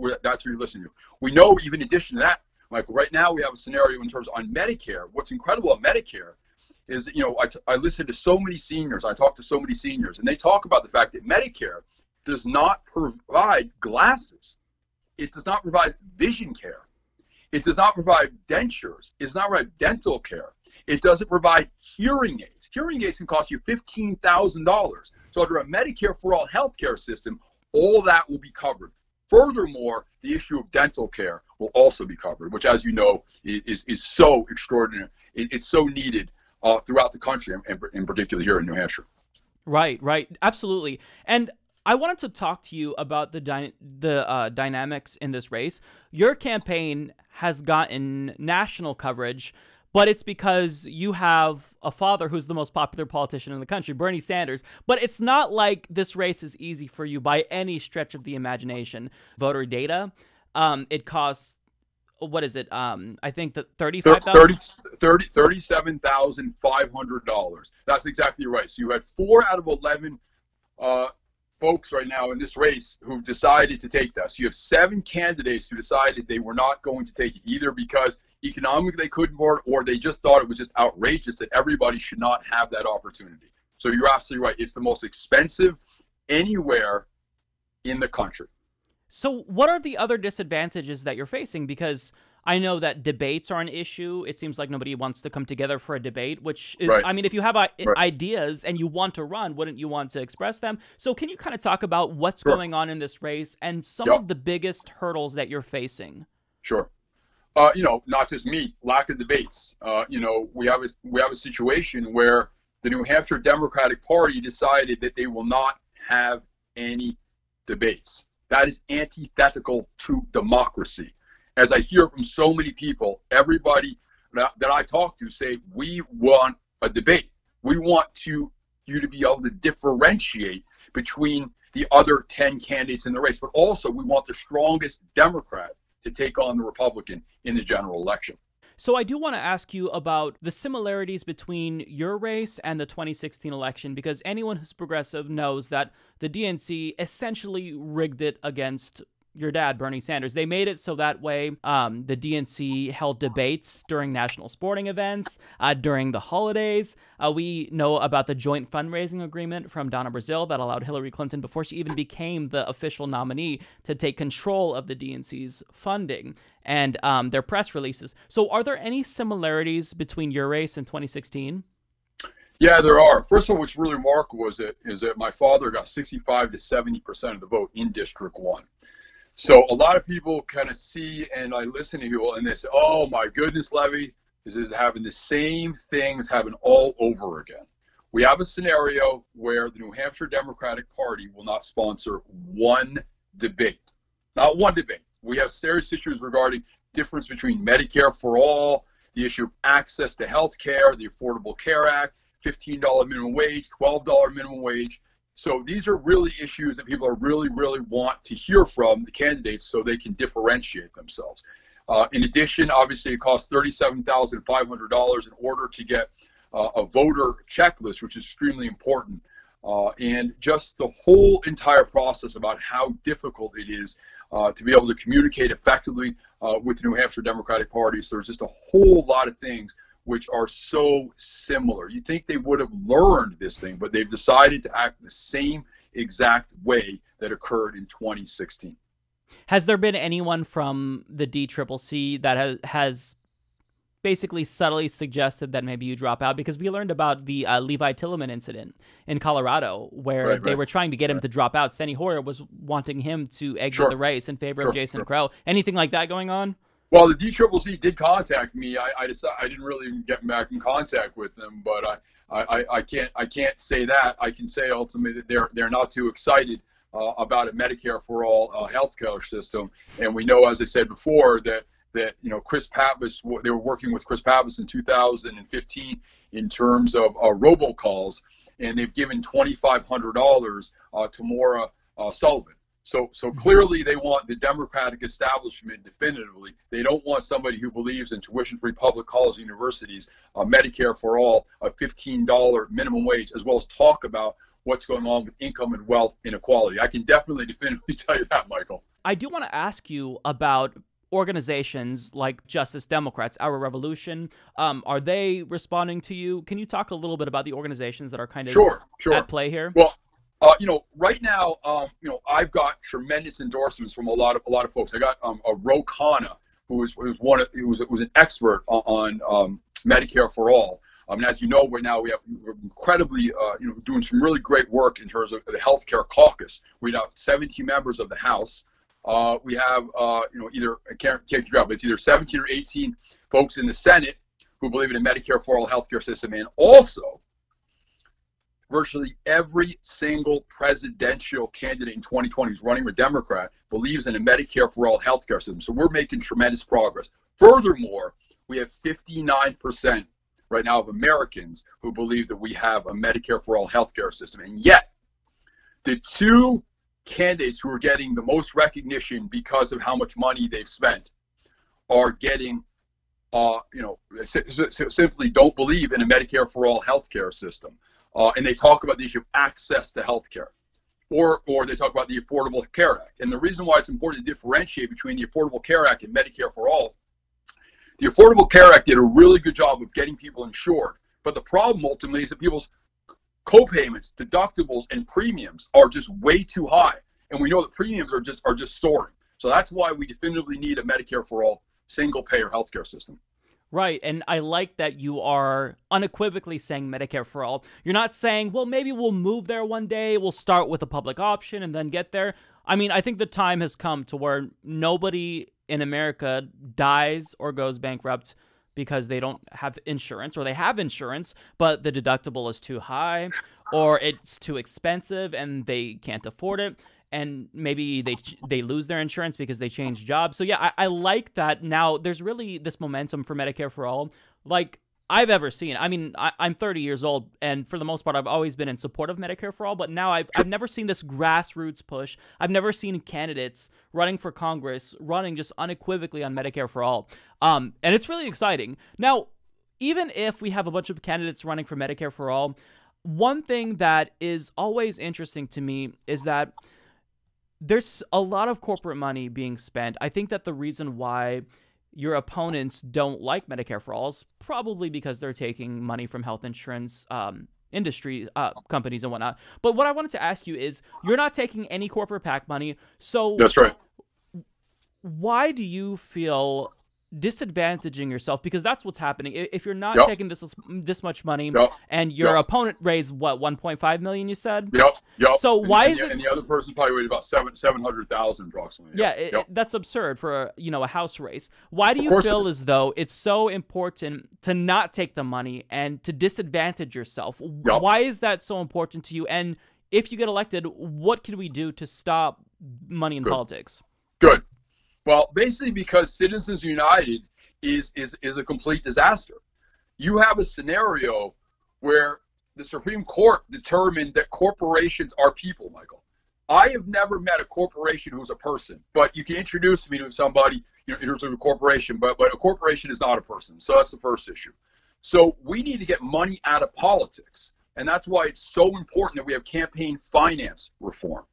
you're listening to. We know, even in addition to that, like right now we have a scenario in terms on Medicare. What's incredible about Medicare is, I listen to so many seniors, I talk to so many seniors, and they talk about the fact that Medicare does not provide glasses. It does not provide vision care. It does not provide dentures. It does not provide dental care. It doesn't provide hearing aids. Hearing aids can cost you $15,000. So under a Medicare for all healthcare system, all that will be covered. Furthermore, the issue of dental care will also be covered, which, as you know, is so extraordinary. It's so needed throughout the country, and in particular here in New Hampshire. Right, absolutely. And I wanted to talk to you about the dynamics in this race. Your campaign has gotten national coverage, but it's because you have a father who's the most popular politician in the country, Bernie Sanders. But it's not like this race is easy for you by any stretch of the imagination. Voter data, it costs, what is it? I think that $37,500. That's exactly right. So you had 4 out of 11 folks right now in this race who decided to take that. So you have 7 candidates who decided they were not going to take it, either because economically they couldn't afford it, or they just thought it was just outrageous that everybody should not have that opportunity. So you're absolutely right. It's the most expensive anywhere in the country. So what are the other disadvantages that you're facing? Because I know that debates are an issue. It seems like nobody wants to come together for a debate, which is, right. I mean, if you have ideas and you want to run, wouldn't you want to express them? So can you kind of talk about what's going on in this race and some of the biggest hurdles that you're facing? Sure. Not just me, lack of debates. We have a situation where the New Hampshire Democratic Party decided that they will not have any debates. That is antithetical to democracy. As I hear from so many people, everybody that I talk to say, we want a debate. We want you to be able to differentiate between the other 10 candidates in the race, but also we want the strongest Democrat to take on the Republican in the general election. So I do want to ask you about the similarities between your race and the 2016 election, because anyone who's progressive knows that the DNC essentially rigged it against your dad, Bernie Sanders. They made it so that way the DNC held debates during national sporting events, during the holidays. We know about the joint fundraising agreement from Donna Brazile that allowed Hillary Clinton, before she even became the official nominee, to take control of the DNC's funding and their press releases. So are there any similarities between your race and 2016? Yeah, there are. First of all, what's really remarkable is that my father got 65 to 70% of the vote in District 1. So a lot of people kind of see, and I listen to people, and they say, oh my goodness, Levi, this is having the same things happen all over again. We have a scenario where the New Hampshire Democratic Party will not sponsor one debate. Not one debate. We have serious issues regarding difference between Medicare for all, the issue of access to health care, the Affordable Care Act, $15 minimum wage, $12 minimum wage. So these are really issues that people are really want to hear from the candidates so they can differentiate themselves. In addition, obviously, it costs $37,500 in order to get a voter checklist, which is extremely important. And just the whole entire process about how difficult it is to be able to communicate effectively with the New Hampshire Democratic Party. So there's just a whole lot of things which are so similar. You think they would have learned this thing, but they've decided to act the same exact way that occurred in 2016. Has there been anyone from the DCCC that has basically subtly suggested that maybe you drop out? Because we learned about the Levi Tillman incident in Colorado, where they were trying to get him to drop out. Steny Hoyer was wanting him to exit the race in favor of Jason Crow. Anything like that going on? Well, the DCCC did contact me. I decided I didn't really get back in contact with them, but I can't say that. I can say ultimately that they're not too excited about a Medicare for all health care system. And we know, as I said before, that Chris Pappas, they were working with Chris Pappas in 2015 in terms of robocalls, and they've given $2,500 to Maura Sullivan. So clearly they want the Democratic establishment definitively. They don't want somebody who believes in tuition-free public college universities, Medicare for all, a $15 minimum wage, as well as talk about what's going on with income and wealth inequality. I can definitely definitively tell you that, Michael. I do want to ask you about organizations like Justice Democrats, Our Revolution. Are they responding to you? Can you talk a little bit about the organizations that are kind of at play here? Well, right now, I've got tremendous endorsements from a lot of folks. I got Ro Khanna, who was an expert on Medicare for all. As you know, right now we're incredibly doing some really great work in terms of the healthcare caucus. We have 17 members of the House. We have either I can't keep track, but it's either 17 or 18 folks in the Senate who believe in a Medicare for all healthcare system, and also virtually every single presidential candidate in 2020 who's running a Democrat believes in a Medicare for all healthcare system. So we're making tremendous progress. Furthermore, we have 59% right now of Americans who believe that we have a Medicare for all healthcare system. And yet, the two candidates who are getting the most recognition because of how much money they've spent are getting, simply don't believe in a Medicare for all healthcare system. And they talk about the issue of access to health care, or they talk about the Affordable Care Act. And the reason why it's important to differentiate between the Affordable Care Act and Medicare for all, the Affordable Care Act did a really good job of getting people insured. But the problem ultimately is that people's co-payments, deductibles, and premiums are just way too high. And we know that premiums are just soaring. So that's why we definitively need a Medicare for all single-payer healthcare system. Right, and I like that you are unequivocally saying Medicare for all. You're not saying, well, maybe we'll move there one day, we'll start with a public option and then get there. I mean, I think the time has come to where nobody in America dies or goes bankrupt because they don't have insurance, or they have insurance, but the deductible is too high, or it's too expensive and they can't afford it, and maybe they lose their insurance because they change jobs. So yeah, I like that now there's really this momentum for Medicare for all, like I've ever seen. I mean, I'm 30 years old, and for the most part, I've always been in support of Medicare for all, but now I've never seen this grassroots push. I've never seen candidates running for Congress running just unequivocally on Medicare for all. And it's really exciting. Now, even if we have a bunch of candidates running for Medicare for all, one thing that is always interesting to me is that there's a lot of corporate money being spent. I think that the reason why your opponents don't like Medicare for all is probably because they're taking money from health insurance industry companies and whatnot. But what I wanted to ask you is, you're not taking any corporate PAC money, so that's right. Why do you feel disadvantaging yourself? Because that's what's happening. If you're not taking this much money, and your opponent raised what, 1.5 million, you said? So why is it? And the other person probably raised about 700,000 approximately. Yeah, that's absurd for a House race. Why do you feel as though it's so important to not take the money and to disadvantage yourself? Why is that so important to you? And if you get elected, what can we do to stop money in politics? Good. Well, basically because Citizens United is a complete disaster. You have a scenario where the Supreme Court determined that corporations are people, Michael. I have never met a corporation who's a person, but you can introduce me to somebody in terms of a corporation, but a corporation is not a person. So that's the first issue. So we need to get money out of politics. And that's why it's so important that we have campaign finance reform,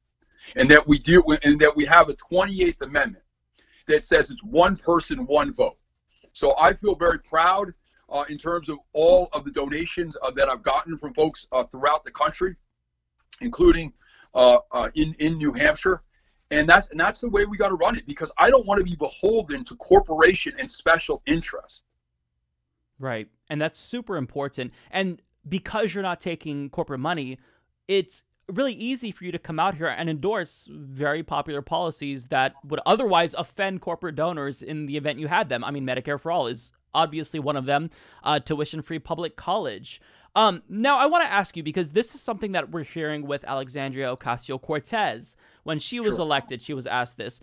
and that we have a 28th Amendment that says it's one person, one vote. So I feel very proud in terms of all of the donations that I've gotten from folks throughout the country, including in New Hampshire. And that's the way we got to run it, because I don't want to be beholden to corporation and special interest. Right. And that's super important. And because you're not taking corporate money, it's really easy for you to come out here and endorse very popular policies that would otherwise offend corporate donors in the event you had them. I mean, Medicare for all is obviously one of them, tuition-free public college. Now, I want to ask you, because this is something that we're hearing with Alexandria Ocasio-Cortez. When she was elected, she was asked this.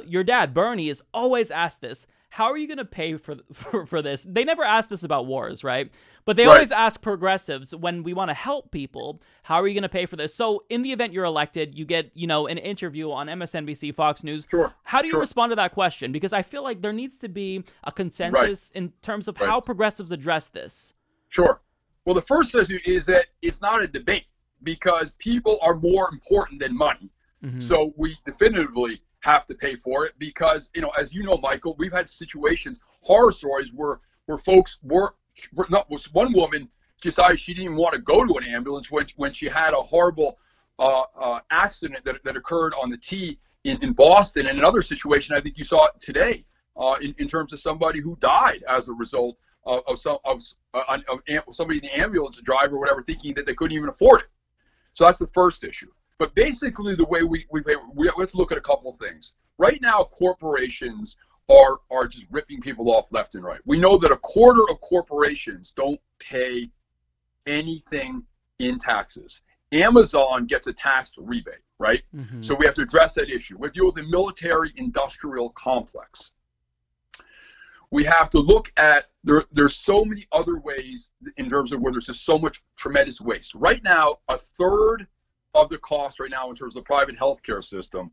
Your dad, Bernie, is always asked this. How are you going to pay for this? They never asked this about wars, right? But they always ask progressives, when we want to help people, how are you going to pay for this? So in the event you're elected, you get, an interview on MSNBC, Fox News. How do you respond to that question? Because I feel like there needs to be a consensus in terms of how progressives address this. Sure. Well, the first issue is that it's not a debate, because people are more important than money. So we definitively have to pay for it, because, as you know, Michael, we've had situations, horror stories where folks were, one woman decided she didn't even want to go to an ambulance when she had a horrible accident that occurred on the T in Boston. And another situation, I think you saw it today, in terms of somebody who died as a result of somebody in the ambulance, a driver or whatever, thinking that they couldn't even afford it. So that's the first issue. But basically, the way we pay, we have to look at a couple of things. Right now, corporations are just ripping people off left and right. We know that a quarter of corporations don't pay anything in taxes. Amazon gets a tax rebate, right? So we have to address that issue. We deal with the military-industrial complex. We have to look at, there's so many other ways in terms of where there's just so much tremendous waste. Right now, a third of the cost right now in terms of the private healthcare system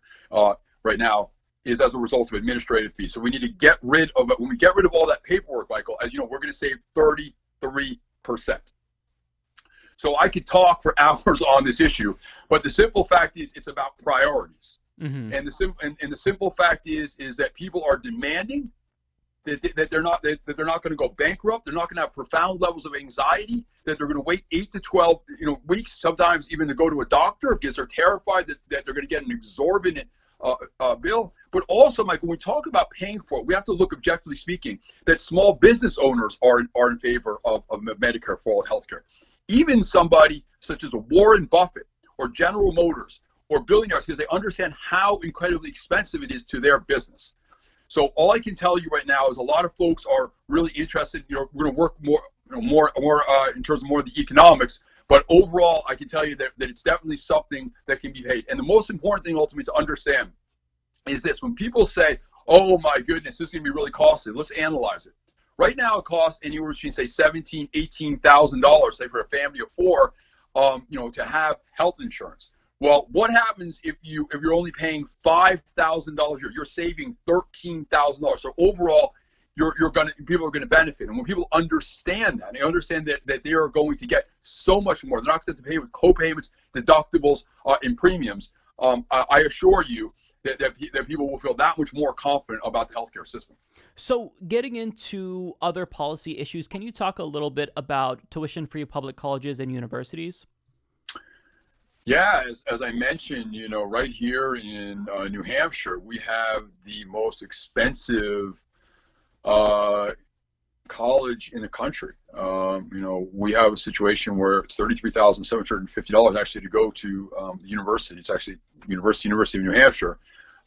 right now is as a result of administrative fees. So we need to get rid of it. When we get rid of all that paperwork, Michael, as you know, we're going to save 33%. So I could talk for hours on this issue, but the simple fact is it's about priorities. And the simple fact is that people are demanding that they're not going to go bankrupt. They're not going to have profound levels of anxiety, that they're going to wait 8 to 12 weeks, sometimes even to go to a doctor, because they're terrified that they're going to get an exorbitant bill. But also, Mike, when we talk about paying for it, we have to look, objectively speaking, that small business owners are in favor of Medicare for all healthcare. Even somebody such as a Warren Buffett or General Motors or billionaires, because they understand how incredibly expensive it is to their business. So all I can tell you right now is a lot of folks are really interested. We're going to work more, more in terms of more of the economics. But overall, I can tell you that it's definitely something that can be paid. And the most important thing ultimately to understand is this: when people say, "Oh my goodness, this is going to be really costly," let's analyze it. Right now, it costs anywhere between say $17,000, $18,000, say for a family of four, to have health insurance. Well, what happens if you're only paying $5,000 a year? You're saving $13,000. So overall, people are gonna benefit. And when people understand that, they understand that they are going to get so much more. They're not going to pay with co-payments, deductibles, and premiums. I assure you that people will feel that much more confident about the healthcare system. So getting into other policy issues, can you talk a little bit about tuition-free public colleges and universities? Yeah, as I mentioned, right here in New Hampshire, we have the most expensive college in the country. We have a situation where it's $33,750 actually to go to the university. It's actually University of New Hampshire.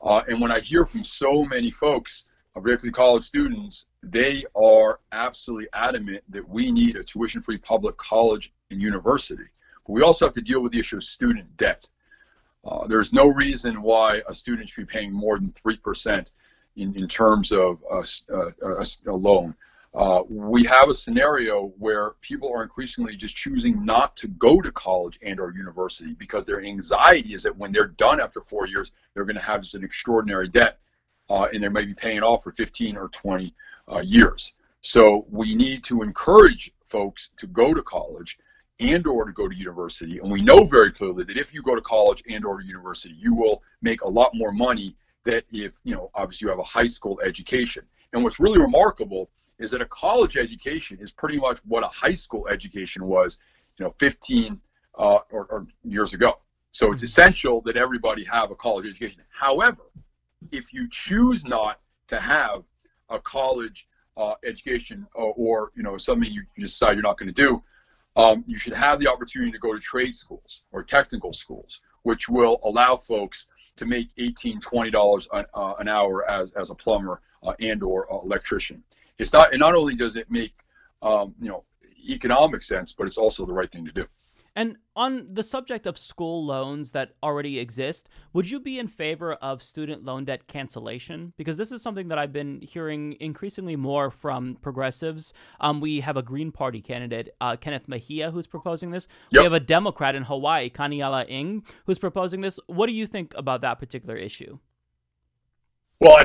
And when I hear from so many folks, particularly college students, they are absolutely adamant that we need a tuition-free public college and university. But we also have to deal with the issue of student debt. There's no reason why a student should be paying more than 3% in terms of a loan. We have a scenario where people are increasingly just choosing not to go to college and or university because their anxiety is that when they're done after 4 years, they're going to have just an extraordinary debt, and they may be paying it off for 15 or 20 years. So we need to encourage folks to go to college and or to go to university. And we know very clearly that if you go to college and or to university, you will make a lot more money than if, obviously you have a high school education. And what's really remarkable is that a college education is pretty much what a high school education was, 15 or years ago. So it's essential that everybody have a college education. However, if you choose not to have a college education or something you decide you're not going to do, you should have the opportunity to go to trade schools or technical schools, which will allow folks to make $18, $20 an hour as a plumber and or electrician. And not only does it make economic sense, but it's also the right thing to do. And on the subject of school loans that already exist, would you be in favor of student loan debt cancellation? Because this is something that I've been hearing increasingly more from progressives. We have a Green Party candidate, Kenneth Mejia, who's proposing this. Yep. We have a Democrat in Hawaii, Kaniala Ing, who's proposing this. What do you think about that particular issue? Well,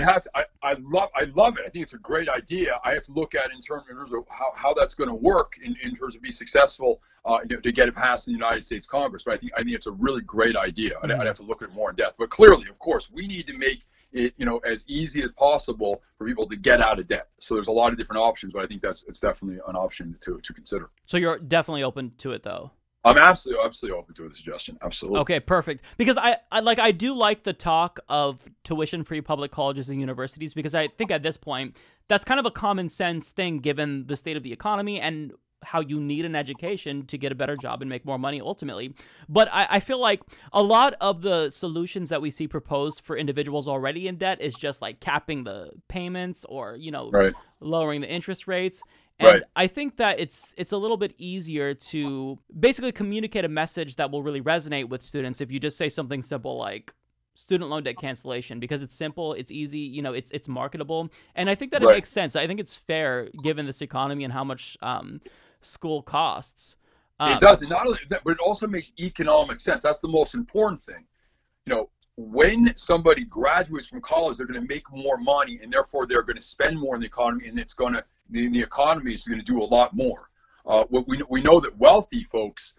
I love it. I think it's a great idea. I have to look at it in terms of how that's going to work in terms of be successful to get it passed in the United States Congress. But I think it's a really great idea. I'd have to look at it more in depth. But clearly, of course, we need to make it as easy as possible for people to get out of debt. So there's a lot of different options, but I think it's definitely an option to consider. So you're definitely open to it, though. I'm absolutely open to the suggestion. Absolutely. Okay, perfect. Because I do like the talk of tuition-free public colleges and universities, because I think at this point that's kind of a common sense thing given the state of the economy and how you need an education to get a better job and make more money ultimately. But I feel like a lot of the solutions that we see proposed for individuals already in debt is just like capping the payments or, right, lowering the interest rates. And right. I think that it's a little bit easier to basically communicate a message that will really resonate with students if you just say something simple like student loan debt cancellation, because it's simple, it's easy, it's marketable. And I think that it makes sense. I think it's fair given this economy and how much school costs. It does. And not only that, but it also makes economic sense. That's the most important thing. When somebody graduates from college, they're going to make more money, and therefore they're going to spend more in the economy, and the economy is going to do a lot more. We know that wealthy folks,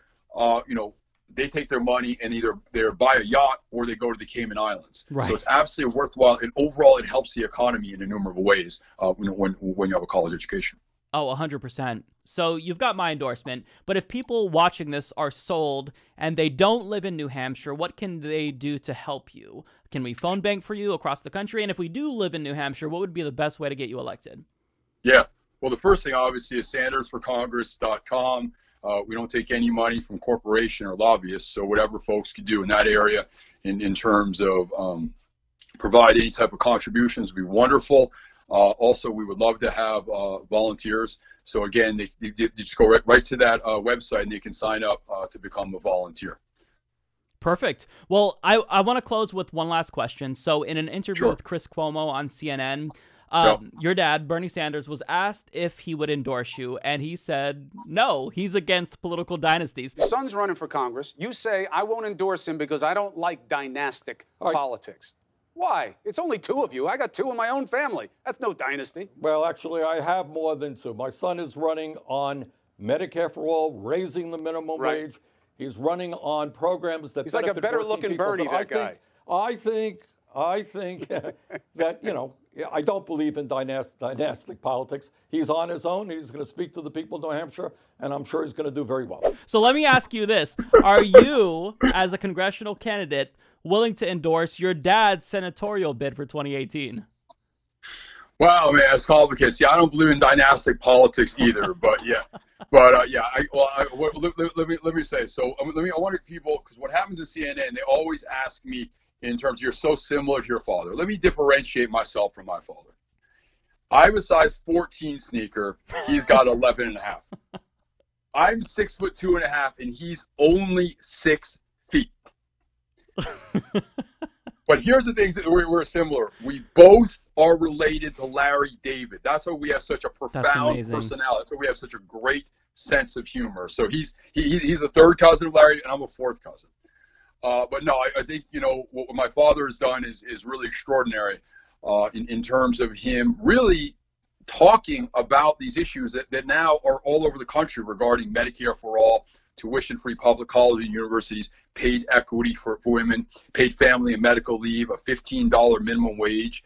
they take their money and either they buy a yacht or they go to the Cayman Islands. Right. So it's absolutely worthwhile, and overall it helps the economy in innumerable ways when you have a college education. Oh, 100%. So you've got my endorsement, but if people watching this are sold and they don't live in New Hampshire, what can they do to help you? Can we phone bank for you across the country? And if we do live in New Hampshire, what would be the best way to get you elected? Yeah. Well, the first thing, obviously, is sandersforcongress.com. We don't take any money from corporation or lobbyists, so whatever folks can do in that area in terms of provide any type of contributions would be wonderful. Also, we would love to have volunteers. So again, they just go right to that website and they can sign up to become a volunteer. Perfect. Well, I want to close with one last question. So in an interview with Chris Cuomo on CNN, your dad, Bernie Sanders, was asked if he would endorse you, and he said no, he's against political dynasties. Your son's running for Congress. You say, I won't endorse him because I don't like dynastic politics. Why? It's only two of you. I got two in my own family. That's no dynasty. Well, actually, I have more than two. My son is running on Medicare for all, raising the minimum wage. He's running on programs that he's like a better-looking Bernie, that guy. I think that, you know, I don't believe in dynastic politics. He's on his own. He's going to speak to the people of New Hampshire, and I'm sure he's going to do very well. So let me ask you this. Are you, as a congressional candidate, willing to endorse your dad's senatorial bid for 2018? Wow, man, it's complicated. See, I don't believe in dynastic politics either, but yeah. But yeah, let me say. So I wanted people, because what happens at CNN, they always ask me in terms of, you're so similar to your father. Let me differentiate myself from my father. I have a size 14 sneaker. He's got 11.5. I'm 6'2.5", and he's only 6 feet. But here's the things that we're similar. We both are related to Larry David. That's why we have such a profound personality. That's why we have such a great sense of humor. So he's a third cousin of Larry, and I'm a fourth cousin. But no, I think, you know, what my father has done is really extraordinary in terms of him really talking about these issues that now are all over the country regarding Medicare for all, tuition-free public colleges and universities, paid equity for women, paid family and medical leave, a $15 minimum wage,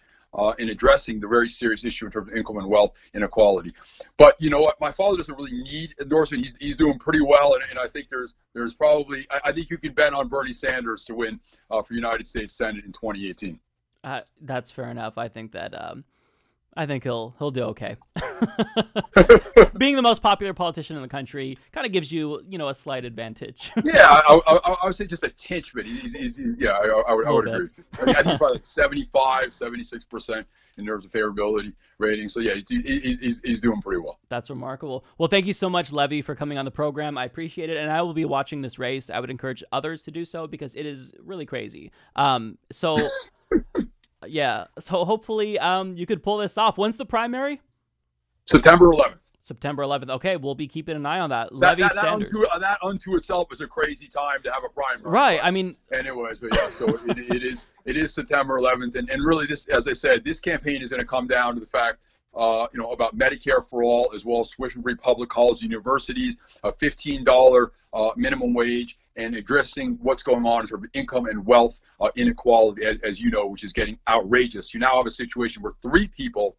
in addressing the very serious issue in terms of income and wealth inequality. But you know what? My father doesn't really need endorsement. He's doing pretty well, and I think there's probably, I think you can bet on Bernie Sanders to win for United States Senate in 2018. That's fair enough. I think that I think he'll do okay. Being the most popular politician in the country kind of gives you, you know, a slight advantage. Yeah, I would say just a tinch, but I would agree with you. I think he's probably like 75, 76% in terms of favorability rating. So yeah, he's doing pretty well. That's remarkable. Well, thank you so much, Levi, for coming on the program. I appreciate it, and I will be watching this race. I would encourage others to do so because it is really crazy. Yeah, so hopefully you could pull this off. When's the primary? September 11th. September 11th. Okay, we'll be keeping an eye on that. Levi Sanders. That unto itself is a crazy time to have a primary. Right. I mean. Anyways, but yeah, so it is September 11th, and really this, as I said, this campaign is going to come down to the fact, you know, about Medicare for all, as well as tuition-free public colleges and universities, a $15 minimum wage, and addressing what's going on in terms of income and wealth inequality, as you know, which is getting outrageous. You now have a situation where 3 people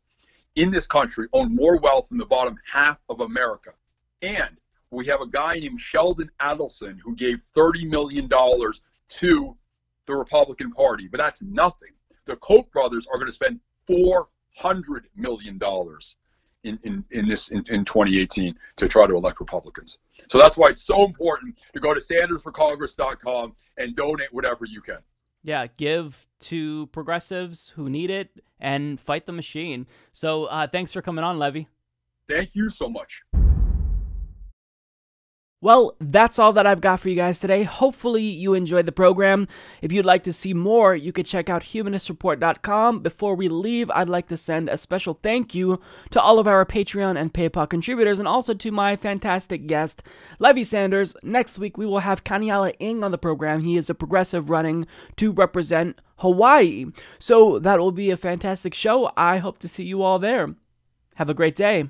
in this country own more wealth than the bottom half of America. And we have a guy named Sheldon Adelson who gave $30 million to the Republican Party, but that's nothing. The Koch brothers are going to spend $400 million in 2018 to try to elect Republicans. So that's why it's so important to go to sandersforcongress.com and donate whatever you can. Yeah, give to progressives who need it and fight the machine. So thanks for coming on, Levi. Thank you so much. Well, that's all that I've got for you guys today. Hopefully you enjoyed the program. If you'd like to see more, you could check out humanistreport.com. Before we leave, I'd like to send a special thank you to all of our Patreon and PayPal contributors, and also to my fantastic guest, Levi Sanders. Next week, we will have Kaniala Ng on the program. He is a progressive running to represent Hawaii. So that will be a fantastic show. I hope to see you all there. Have a great day.